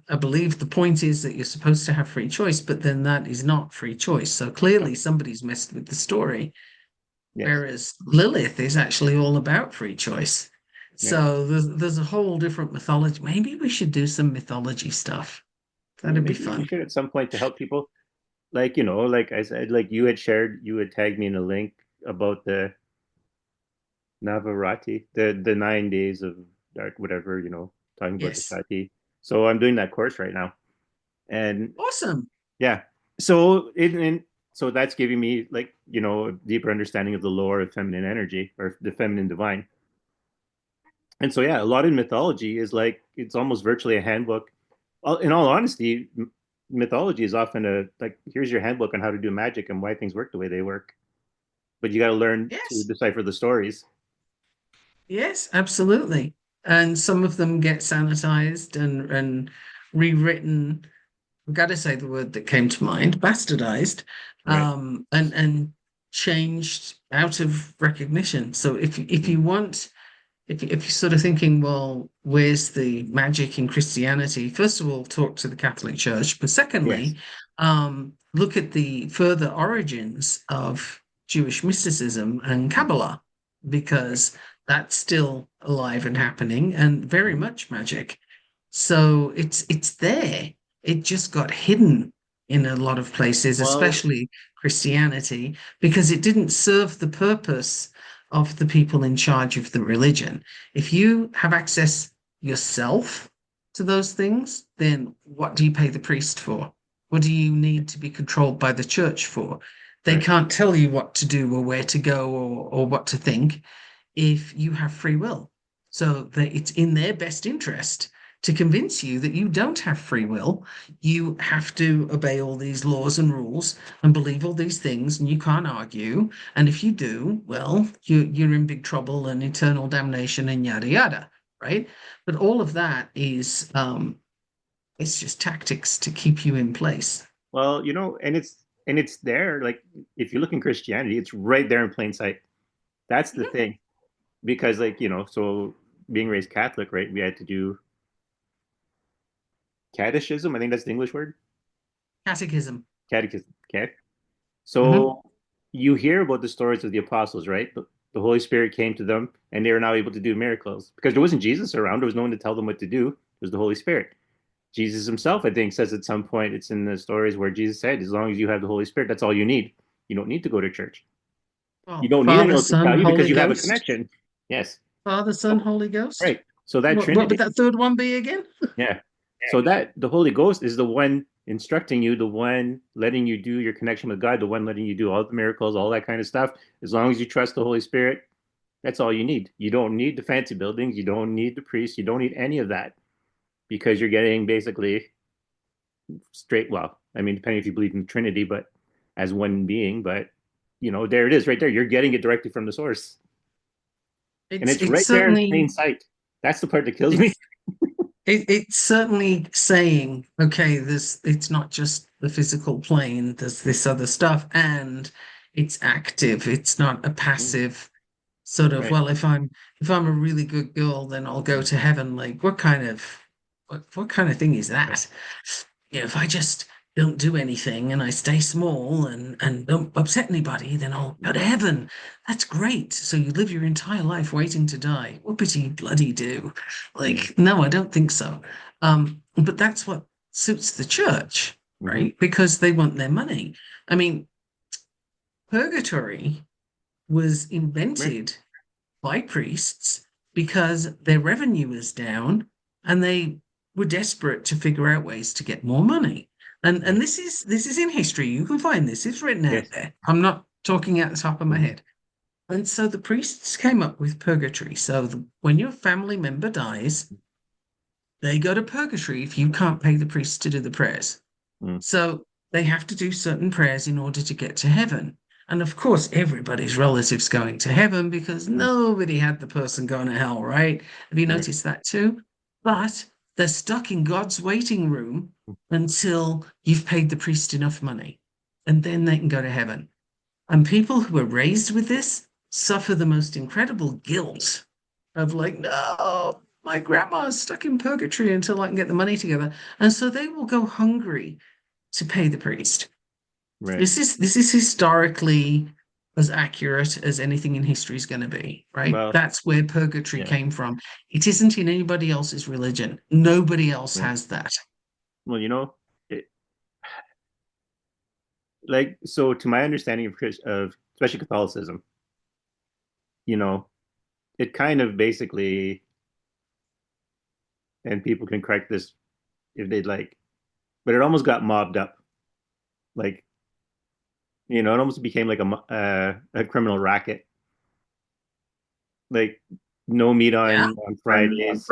I believe the point is that you're supposed to have free choice, but then that is not free choice. So no, clearly somebody's messed with the story, yes, whereas Lilith is actually all about free choice. yeah. So there's a whole different mythology. Maybe we should do some mythology stuff. Yeah, That'd be maybe we fun. should at some point to help people. Like, like I said, like you had shared, you had tagged me in a link about the Navarati, the 9 days of dark, whatever, talking about the Yes. Shati. So I'm doing that course right now. And Awesome. yeah, so so that's giving me like, a deeper understanding of the lore of feminine energy or the feminine divine. And so yeah, a lot of mythology is like it's almost virtually a handbook. In all honesty, mythology is often a like here's your handbook on how to do magic and why things work the way they work. But you got to learn to Yes. decipher the stories. Yes, absolutely. And some of them get sanitized and rewritten. I've got to say the word that came to mind, bastardized, Right. and changed out of recognition. So if Mm. you want if you're sort of thinking, well, where's the magic in Christianity? First of all, talk to the Catholic Church, but Yes. secondly, look at the further origins of Jewish mysticism and Mm. Kabbalah, Right. because that's still alive and happening and very Mhm. much magic. So it's there. It just got hidden in a lot of places, Well, especially Christianity, because it didn't serve the purpose of the people in charge of the religion. If you have access yourself to those things, then what do you pay the priest for? What do you need to be controlled by the church for? They right. can't tell you what to do or where to go or what to think if you have free will. So that it's in their best interest to convince you that you don't have free will. You have to obey all these laws and rules and believe all these things, and you can't argue. And if you do, well, you're in big trouble and eternal damnation and yada yada, right? But all of that is it's just tactics to keep you in place. Well, and it's there. Like if you look in Christianity, it's right there in plain sight. That's the Mhm. thing. Because like, so being raised Catholic, right? We had to do catechism. I think that's the English word. Catechism. Catechism. Okay. Mhm. So you hear about the stories of the apostles, right? The Holy Spirit came to them and they were now able to do miracles because there wasn't Jesus around. There was no one to tell them what to do. It was the Holy Spirit. Jesus himself, I think, says at some point, it's in the stories where Jesus said, as long as you have the Holy Spirit, that's all you need. You don't need to go to church. You Well, don't need Father, anyone to Son, tell you because Holy you have a Ghost. connection. Yes. Father, Son, So, Holy Ghost. right. So that What would Trinity, that third one be again? yeah. So that the Holy Ghost is the one instructing you, the one letting you do your connection with God, the one letting you do all the miracles, all that kind of stuff. As long as you trust the Holy Spirit, that's all you need. You don't need the fancy buildings. You don't need the priests. You don't need any of that because you're getting basically straight. Well, I mean, depending if you believe in the Trinity, but as one being, but there it is right there. You're getting it directly from the source. And it's It's right there in certainly plain sight. That's the part that kills me. it's it's certainly saying, okay, this it's not just the physical plane, there's this other stuff, and it's active. It's not a passive sort of, Right. well, if I'm a really good girl, then I'll go to heaven. Like, what kind of thing is that? If I just don't do anything and I stay small and don't upset anybody, then I'll go to heaven. That's great. So you live your entire life waiting to die. Whoopity bloody do. Mm-hmm. Like, no, I don't think so. But that's what suits the church, Mm-hmm. right? Because they want their money. I mean, purgatory was Right. invented by priests because their revenue was down and they were desperate to figure out ways to get more money. And Right. this is in history. You can find this. It's written out Yes. there. I'm not talking out the top of my Mm-hmm. head. And so the priests came up with purgatory. So when your family member dies, they go to purgatory if you can't pay the priest to do the prayers. Mm-hmm. So they have to do certain prayers in order to get to heaven. And of course, everybody's relatives going to heaven because nobody had the person going to hell, right? Have you Right. noticed that too? But they're stuck in God's waiting room until you've paid the priest enough money. and then they can go to heaven. And people who are raised with this suffer the most incredible guilt of like, no, my grandma's stuck in purgatory until I can get the money together. And so they will go hungry to pay the priest. Right. This is historically as accurate as anything in history is going to be, right? Well, That's where purgatory yeah. came from. It isn't in anybody else's religion. Nobody else Right. has that. Well, it, like, so to my understanding of especially Catholicism, you know, it kind of basically, and people can correct this if they'd like, but it almost got mobbed up. Like, it almost became like a criminal racket. Like, no meat Yeah. on Fridays.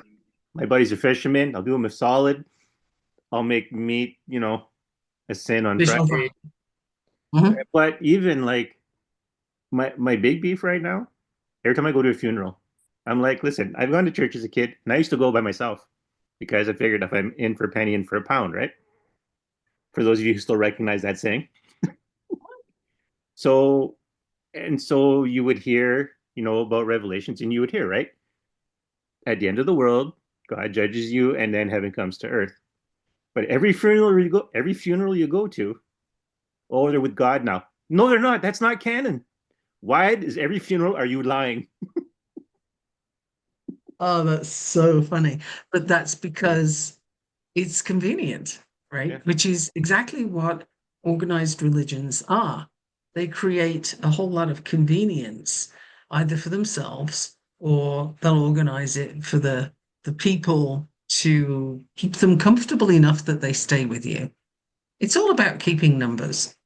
My buddies are fishermen. I'll do them a solid. I'll make meat, a sin on Fish over. Friday. Mhm. But even like my big beef right now, every time I go to a funeral, I'm like, listen, I've gone to church as a kid, and I used to go by myself because I figured if I'm in for a penny, in for a pound, right? For those of you who still recognize that saying. So, and so you would hear, about revelations, and you would hear, right? At the end of the world, God judges you, and then heaven comes to earth. But every funeral you go to, oh, they're with God now. No, they're not. That's not canon. Why is every funeral are you lying? Oh, that's so funny. But that's Yeah, because it's convenient, yeah, right? Which is exactly what organized religions are. They create a whole lot of convenience, either for themselves or they'll organize it for the people to keep them comfortable enough that they stay with you. It's all about keeping numbers.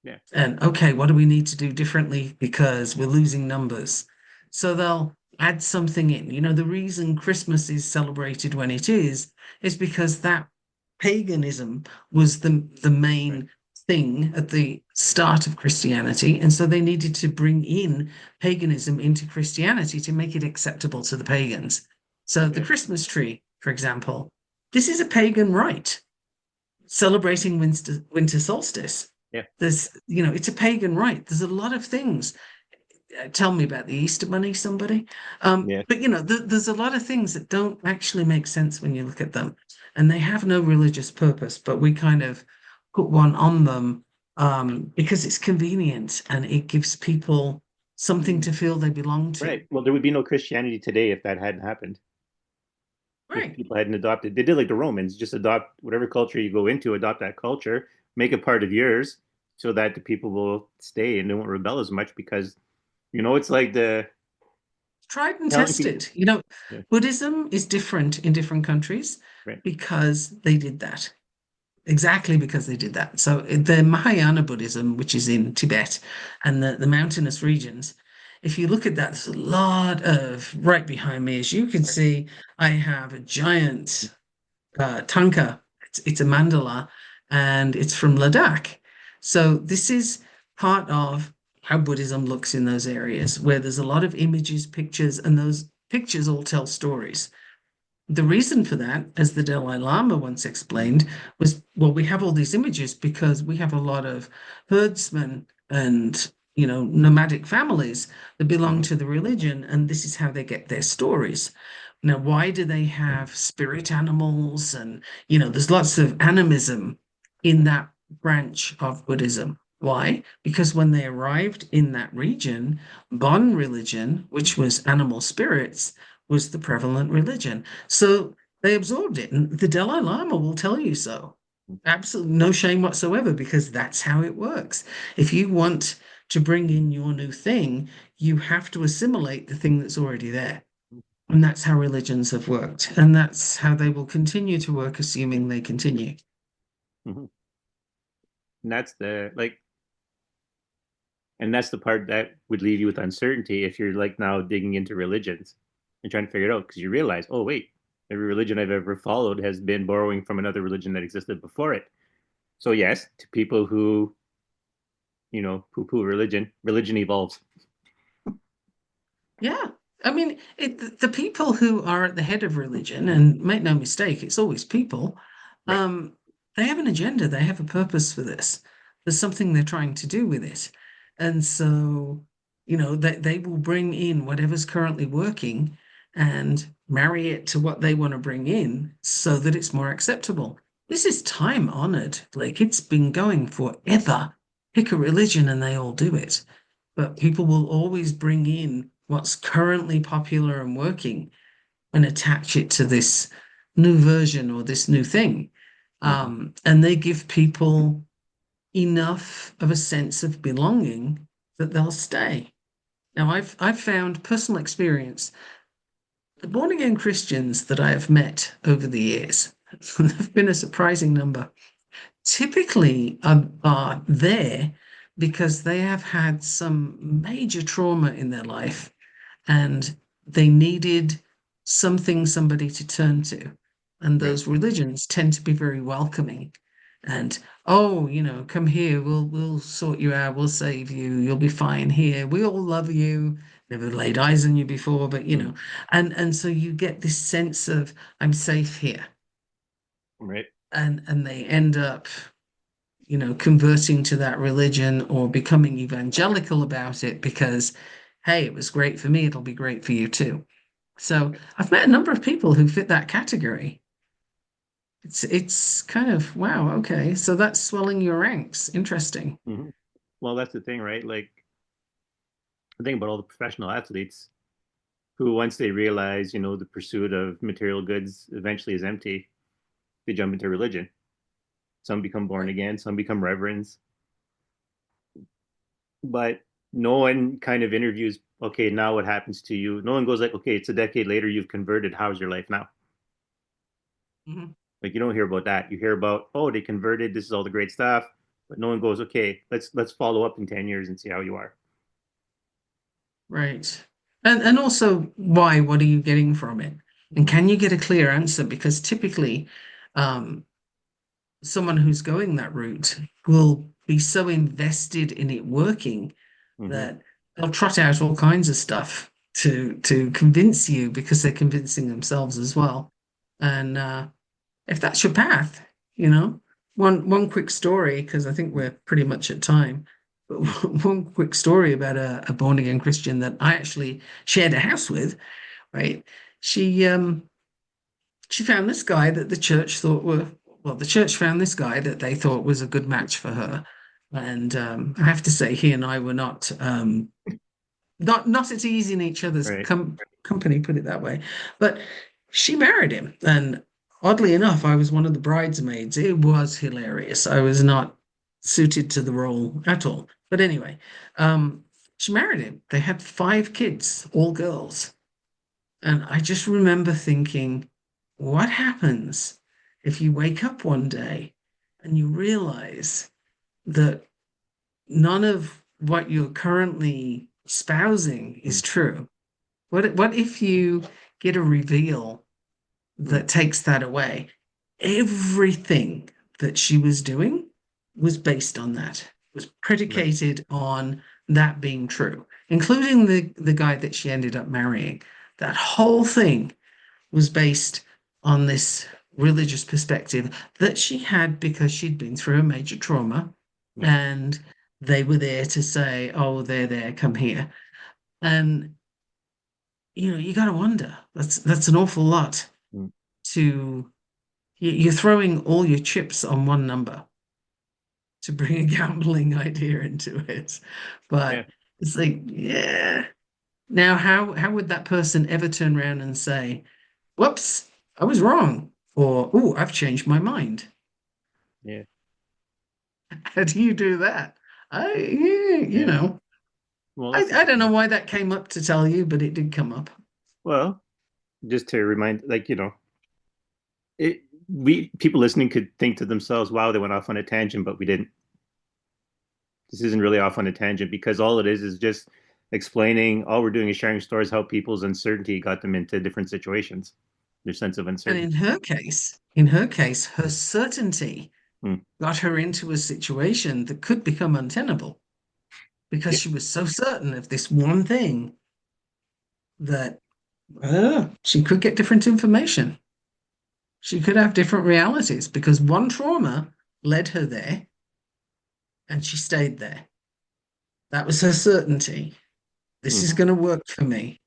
yeah. And okay, what do we need to do differently because we're losing numbers? So they'll add something in. The reason Christmas is celebrated when it is because that paganism was the Right. main thing at the start of Christianity. And so they needed to bring in paganism into Christianity to make it acceptable to the pagans. So the Okay. Christmas tree, for example, this is a pagan rite celebrating winter solstice. Yeah. It's a pagan rite. There's a lot of things. Tell me about the Easter Bunny, somebody. Yeah. But there's a lot of things that don't actually make sense when you look at them, and they have no religious purpose. But we kind of put one on them because it's convenient and it gives people something to feel they belong to. Right. Well, there would be no Christianity today if that hadn't happened. If Right. people hadn't adopted, they did like the Romans, just adopt whatever culture you go into, adopt that culture, make it part of yours, so that the people will stay and they won't rebel as much because, it's like the Tried and telling people. tested. Yeah. Buddhism is different in different countries Right. because they did that. Exactly because they did that. So the Mahayana Buddhism, which is in Tibet and the mountainous regions, if you look at that, there's a lot of right behind me, as you can Right. see, I have a giant tanka. It's a mandala and it's from Ladakh. So this is part of how Buddhism looks in those areas where there's a lot of images, pictures, and those pictures all tell stories. The reason for that, as the Dalai Lama once explained, was well, we have all these images because we have a lot of herdsmen and nomadic families that belong Mhm. to the religion, and this is how they get their stories. Now, why do they have spirit animals? And there's lots of animism in that branch of Buddhism. Why? Because when they arrived in that region, Bon religion, which was animal spirits, was the prevalent religion. So they absorbed it. And the Dalai Lama will tell you so. Absolutely no shame whatsoever, because that's how it works. If you want to bring in your new thing, you have to assimilate the thing that's already there. And that's how religions have worked. And that's how they will continue to work, assuming they continue. Mhm. And that's the like, and that's the part that would leave you with uncertainty if you're like now digging into religions and trying to figure it out because you realize, oh wait, every religion I've ever followed has been borrowing from another religion that existed before it. So yes, to people who poo-poo religion, religion evolves. Yeah. I mean, the people who are at the head of religion, and make no mistake, it's always people, Right. um, they have an agenda, they have a purpose for this. there's something they're trying to do with it. And so, they will bring in whatever's currently working and marry it to what they want to bring in so that it's more acceptable. This is time honored. Like it's been going forever. Pick a religion and they all do it. But people will always bring in what's currently popular and working and attach it to this new version or this new thing. Hmm. And they give people enough of a sense of belonging that they'll stay. Now, I've found personal experience, the born again Christians that I have met over the years, there've been a surprising number, typically are there because they have had some major trauma in their life and they needed something, somebody to turn to. And Right. those religions tend to be very welcoming. And oh, come here, we'll sort you out, we'll save you, you'll be fine here. We all love you. Never laid eyes on you before, but Mm. and so you get this sense of I'm safe here. Right. And they end up converting to that religion or becoming evangelical about it because, hey, it was great for me, it'll be great for you too. So I've met a number of people who fit that category. It's kind of wow, okay, so that's swelling your ranks. Interesting. Hmm. Well, that's the thing, right? Like, I think about all the professional athletes who, once they realize, the pursuit of material goods eventually is empty, they jump into religion. Some become born Right. again, some become reverends, but no one kind of interviews, okay, now what happens to you? No one goes like, okay, it's a decade later, you've converted. How's your life now? Mhm. Like you don't hear about that. You hear about, oh, they converted. This is all the great stuff, but no one goes, okay, let's follow up in 10 years and see how you are. Right. And also why? What are you getting from it? And Mm-hmm. can you get a clear answer? Because typically, um, someone who's going that route will be so invested in it working Mm-hmm. that they'll trot out all kinds of stuff to convince you because they're convincing themselves as well. And if that's your path, one quick story because I think we're pretty much at time. But one quick story about a born again Christian that I actually shared a house with. Right, she um she found this guy that the church thought were well, the church found this guy that they thought was a good match for her. And I have to say, he and I were not at ease in each other's Right. company, put it that way. But she married him, and oddly enough, I was one of the bridesmaids. It was hilarious. I was not suited to the role at all. But anyway, um, she married him. They had 5 kids, all girls. And I just remember thinking, what happens if you wake up one day and you realize that none of what you're currently espousing is true? What if you get a reveal Mm-hmm. that takes that away? Everything that she was doing was based on that, was Right. predicated on that being true, including the guy that she ended up marrying. That whole thing was based on this religious perspective that she had because she'd been through a major trauma Yeah. and they were there to say, oh, they're there, come here. And you got to wonder. That's an awful lot Mm-hmm. to you're throwing all your chips on one number to bring a gambling idea into it. Yeah. But it's like, yeah. Now, how would that person ever turn around and say, whoops, I was wrong? Or, oh, I've changed my mind. Yeah. How do you do that? Yeah, Yeah. Well, that's the I don't know thing. why that came up to tell you, but it did come up. Well, just to remind, like, it we people listening could think to themselves, wow, they went off on a tangent, but we didn't. This isn't really off on a tangent because all it is just explaining, all we're doing is sharing stories how people's uncertainty got them into different situations, their sense of And uncertainty. in her case, her certainty Hmm. got her into a situation that could become untenable because Yeah. she was so certain of this one thing that she could get different information. She could have different realities because one trauma led her there, and she stayed there. That was her certainty. This is Hmm. going to work for me.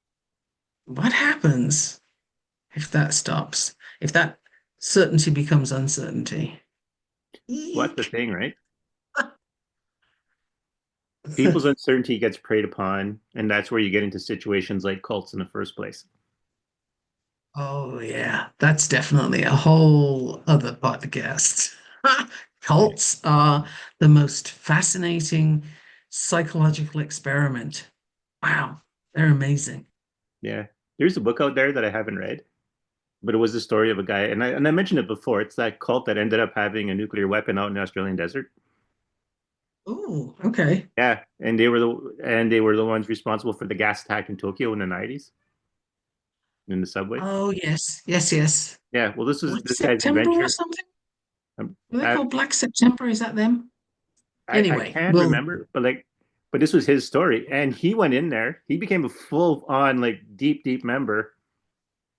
What happens if that stops? If that certainty becomes uncertainty? What's the Eek. thing, right? People's uncertainty gets preyed upon, and that's where you get into situations like cults in the first place. Oh, yeah, that's definitely a whole other podcast. Yeah. Cults are the most fascinating psychological experiment. Wow, they're amazing. Yeah. There's a book out there that I haven't read, but it was the story of a guy, and I mentioned it before. It's that cult that ended up having a nuclear weapon out in the Australian desert. Oh, okay. Yeah, and they were the ones responsible for the gas attack in Tokyo in the 90s in the subway. Oh, yes, yes, yes. Yeah, well, this was Black this guy's September or adventure. something? Um, Were they I, called Black September? Is that them? I Anyway, can't well, remember, but this was his story, and he went in there. He became a full on like deep deep member,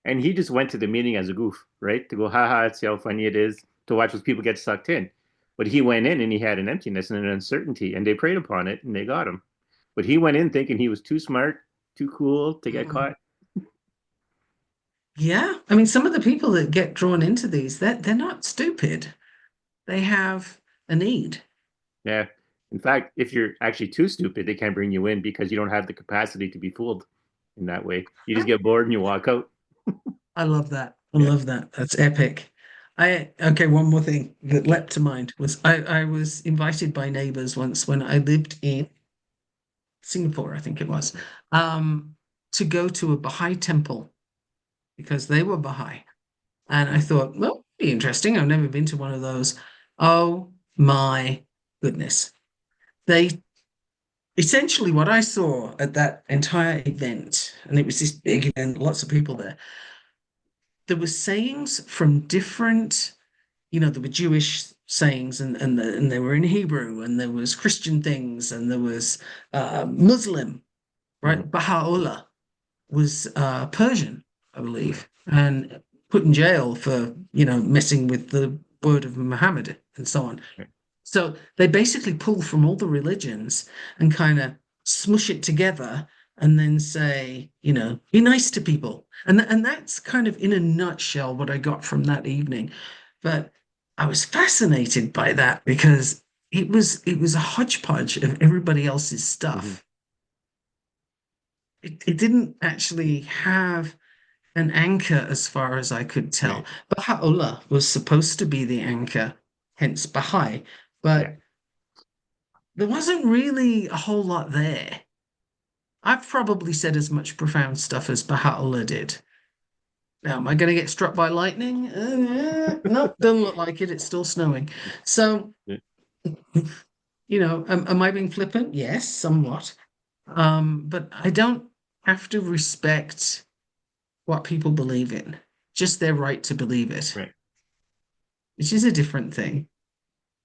and he just went to the meeting as a goof, right? To go, haha, see how funny it is to watch those people get sucked in. But he went in and he had an emptiness and an uncertainty, and they preyed upon it and they got him. But he went in thinking he was too smart, too cool to get mm, caught. yeah. I mean, some of the people that get drawn into these, they're not stupid. They have a need. Yeah. In fact, if you're actually too stupid, they can't bring you in because you don't have the capacity to be fooled in that way. You just get bored and you walk out. I love that. I Yeah. love that. That's epic. I okay, one more thing that leapt to mind was I was invited by neighbors once when I lived in Singapore, I think it was, to go to a Baha'i temple because they were Baha'i. And I thought, well, be interesting. I've never been to one of those. Oh my goodness. They essentially what I saw at that entire event, and it was this big event, lots of people there were sayings from different, there were Jewish sayings and they were in Hebrew, and there was Christian things, and there was Muslim, Mhm. right? Baha'u'llah was Persian, I believe, and put in jail for, messing with the word of Muhammad and so on. Right. So they basically pull from all the religions and kind of smush it together and then say, be nice to people. And that's kind of in a nutshell what I got from that evening. But I was fascinated by that because it was a hodgepodge of everybody else's Mhm. stuff. It didn't actually have an anchor as far as I could tell. Right. Baha'u'llah was supposed to be the anchor, hence Baha'i, Yeah. but there wasn't really a whole lot there. I've probably said as much profound stuff as Baha'u'llah did. Now, am I going to get struck by lightning? No, doesn't look like it. It's still snowing. So, Yeah. am I being flippant? Yes, somewhat. But I don't have to respect what people believe in, just their right to believe it, Right. which is a different thing.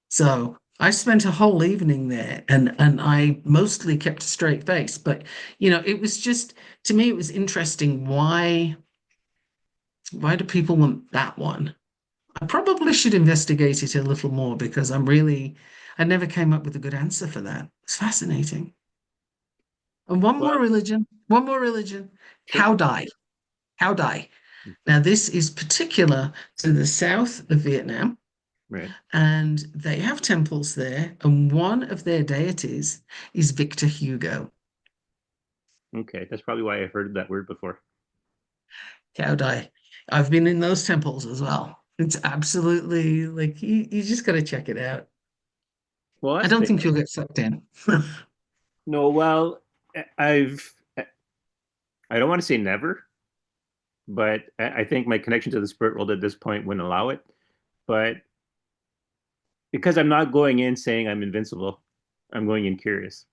So I spent a whole evening there and I mostly kept a straight face. But it was just to me it was interesting. Why do people want that one? I probably should investigate it a little more because I never came up with a good answer for that. It's fascinating. And Well, one more religion, sure. Cao Dai. Cao Dai. Now this is particular to the south of Vietnam. Right. And they have temples there, and one of their deities is Victor Hugo. Okay. That's probably why I've heard that word before. Cao Dai. I've been in those temples as well. It's absolutely like you just got to check it out. Well, I that's the don't thing, think right? you'll get sucked in. No, well, I don't want to say never, but I think my connection to the spirit world at this point wouldn't allow it. But because I'm not going in saying I'm invincible, I'm going in curious.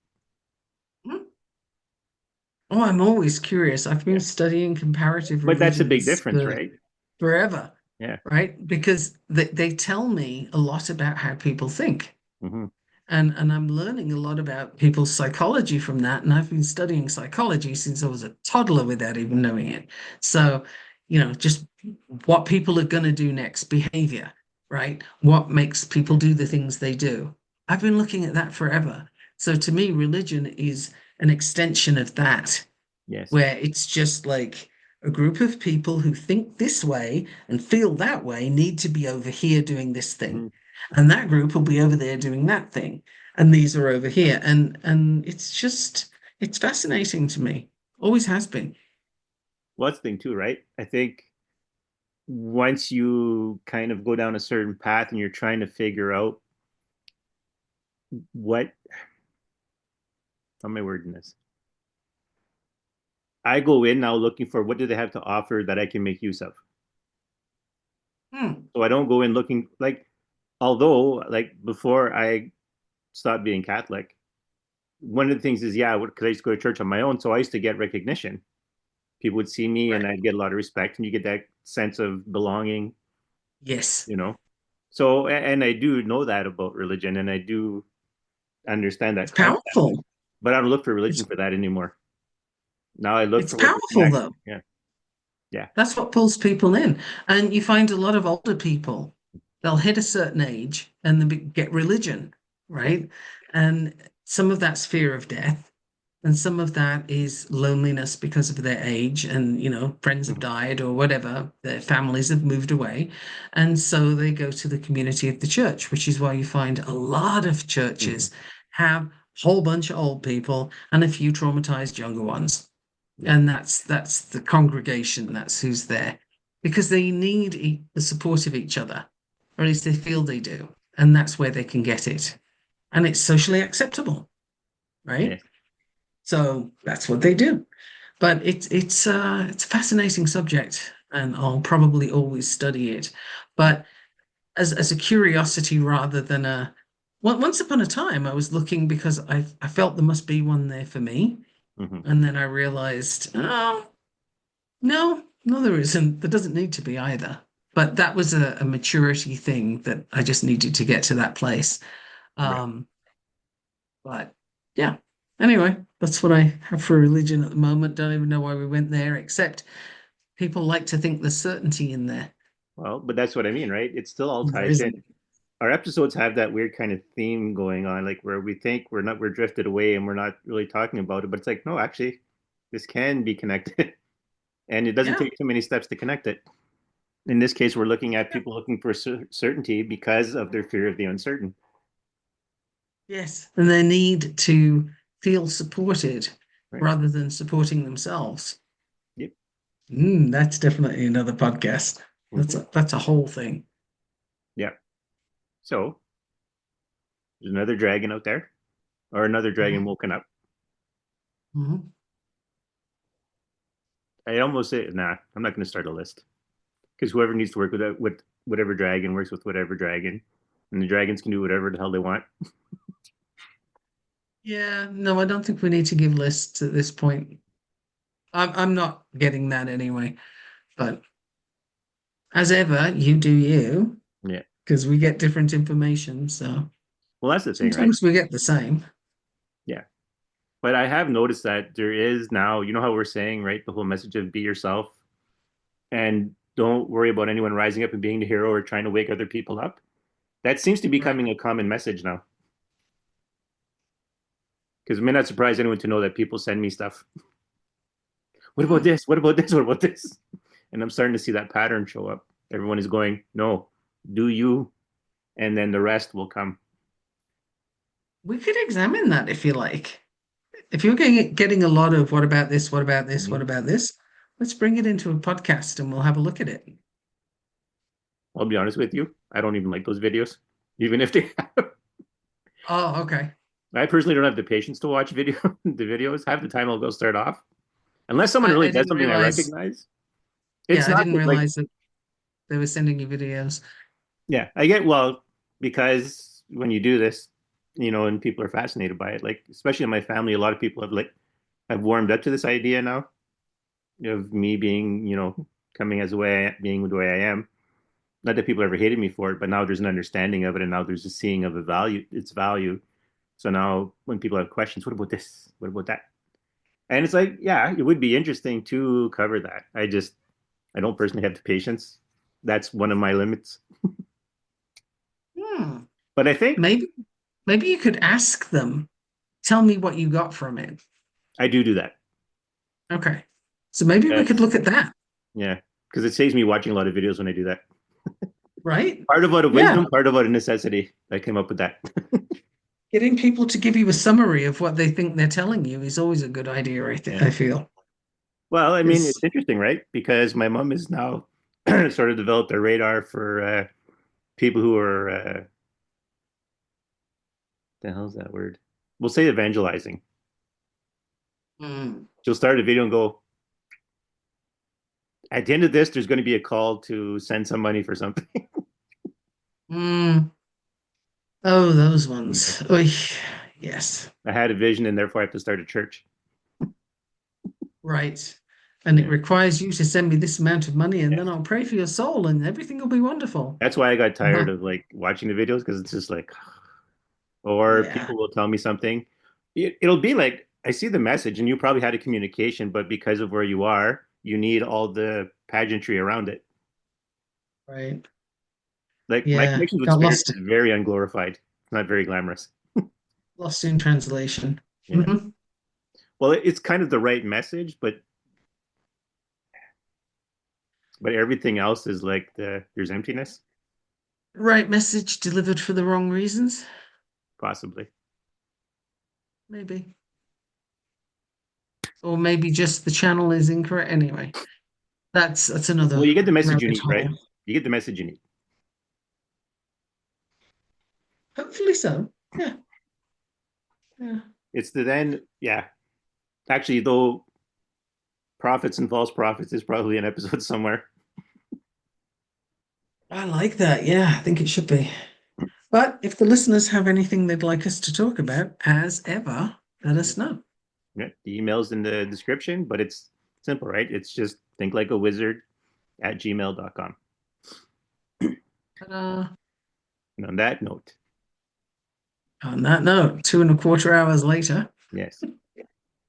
Oh, I'm always curious. I've been Yeah. studying comparative But that's a big religions difference, for right? forever, Yeah. right? Because they tell me a lot about how people think. Hmm. And I'm learning a lot about people's psychology from that. And I've been studying psychology since I was a toddler without even knowing it. So, just what people are going to do next, behavior, right? What makes people do the things they do. I've been looking at that forever. So to me, religion is an extension of that, Yes. where it's just like a group of people who think this way and feel that way need to be over here doing this thing. Hmm. And that group will be over there doing that thing. And these are over here. And it's just it's fascinating to me. Always has been. Well, that's the thing too, right? I think once you kind of go down a certain path and you're trying to figure out what, how am I wording this? I go in now looking for what do they have to offer that I can make use of. Hmm. So I don't go in looking like, although like before I stopped being Catholic, one of the things is, yeah, because I used to go to church on my own, so I used to get recognition. People would see me and Right. I'd get a lot of respect, and you get that sense of belonging, Yes. you know. So, and I do know that about religion, and I do understand It's that concept, powerful. but I don't look for religion It's for that anymore. Now I look it's for what to powerful connect. though. Yeah, yeah. That's what pulls people in. And you find a lot of older people, they'll hit a certain age and they get religion, right? And some of that's fear of death, and some of that is loneliness because of their age, and friends have Hmm. died or whatever, their families have moved away. And so they go to the community of the church, which is why you find a lot of Hmm. churches have a whole bunch of old people and a few traumatized younger ones, Yeah, and that's the congregation, that's who's there, because they need the support of each other, or at least they feel they do, and that's where they can get it, and it's socially acceptable, yeah. right? So that's what they do. But it's a fascinating subject, and I'll probably always study it, but as a curiosity rather than a once upon a time I was looking because I felt there must be one there for me, Hmm. and then I realized, oh, no, no, there isn't. There doesn't need to be either. But that was a maturity thing that I just needed to get to that place. Right. Um, but yeah. Anyway, that's what I have for religion at the moment. Don't even know why we went there, except people like to think there's certainty in there. Well, but that's what I mean, right? It still all There ties in. isn't. Our episodes have that weird kind of theme going on, like where we think we're drifted away and we're not really talking about it, but it's like, no, actually, this can be connected, and it doesn't Yeah. take too many steps to connect it. In this case, we're looking at people looking for certainty because of their fear of the uncertain. Yes. And they need to feel supported Right. rather than supporting themselves. Yep. That's definitely another podcast. That's Hmm. that's a whole thing. Yeah. So there's another dragon out there, or another dragon Mhm. woken up. Mhm. I almost say, nah, I'm not going to start a list because whoever needs to work with that, with whatever dragon works with whatever dragon, and the dragons can do whatever the hell they want. Yeah, no, I don't think we need to give lists at this point. I'm not getting that anyway. But as ever, you do you, Yeah. because we get different information. So Well, that's the thing, right? sometimes we get the same. Yeah. But I have noticed that there is now, you know how we're saying, right? The whole message of be yourself and don't worry about anyone rising up and being the hero or trying to wake other people up. That seems to be Right. becoming a common message now. Because it may not surprise anyone to know that people send me stuff. What about Hmm. this? What about this? What about this? And I'm starting to see that pattern show up. Everyone is going, no, do you, and then the rest will come. We could examine that if you like. If you're getting a lot of what about this, what about this, Mhm. what about this, let's bring it into a podcast and we'll have a look at it. I'll be honest with you. I don't even like those videos, even if they have. Oh, okay. I personally don't have the patience to watch the videos. Half the time I'll go start off. Unless someone really I does didn't something I realize. recognize. It's Yeah, I not didn't that, like, realize that they were sending you videos. yeah, I get, well, because when you do this, and people are fascinated by it, like, especially in my family, a lot of people have warmed up to this idea now of me being, coming as the way being the way I am. Not that people ever hated me for it, but now there's an understanding of it, and now there's a seeing of its value. So now when people have questions, what about this? What about that? And it's like, yeah, it would be interesting to cover that. I don't personally have the patience. That's one of my limits. Hmm. But I think Maybe. Maybe you could ask them, tell me what you got from it. I do that. Okay. So maybe we could Yes. look at that, Yeah. Because it saves me watching a lot of videos when I do that. right? Part of out of Yeah. wisdom, part of out of necessity. I came up with that. Getting people to give you a summary of what they think they're telling you is always a good idea, Yeah. I feel. Well, I mean, Because it's interesting, right? Because my mom has now sort of developed a radar for people who are the hell's that word? We'll say evangelizing. She'll start a video and go, at the end of this, there's going to be a call to send some money for something. mm, oh, those ones. Oy, yes, I had a vision and therefore I have to start a church. right. And it Yeah. requires you to send me this amount of money, and then Yes. I'll pray for your soul, and everything will be wonderful. That's why I got Uh-huh. tired of like watching the videos because it's just like, or Yeah, people will tell me something. It'll be like, I see the message and you probably had a communication, but because of where you are, you need all the pageantry around it. right. Like my Yeah, connections with got spirits lost, is very unglorified. It's not very glamorous. lost in translation. Yeah. Mhm. Well, it's kind of the right message, but everything else is like there's emptiness, Right message delivered for the wrong reasons, possibly. maybe. Or maybe just the channel is incorrect. Anyway, that's Well, another you get the message you rabbit need, right? hole. You get the message you need. Hopefully so. Yeah. Yeah. It's the then, yeah. Actually, though, prophets and false prophets is probably an episode somewhere. I like that. Yeah, I think it should be. But if the listeners have anything they'd like us to talk about, as ever, let us know. Yeah, the email's in the description, but it's simple, right? It's just think like a wizard at gmail.com. Uh, And on that note, on that note, 2.25 hours later, yes.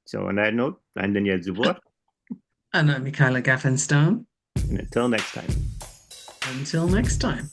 So on that note, I'm Daniel Zubois, and I'm Michaela Gaffinstone. and until next time. Until next time.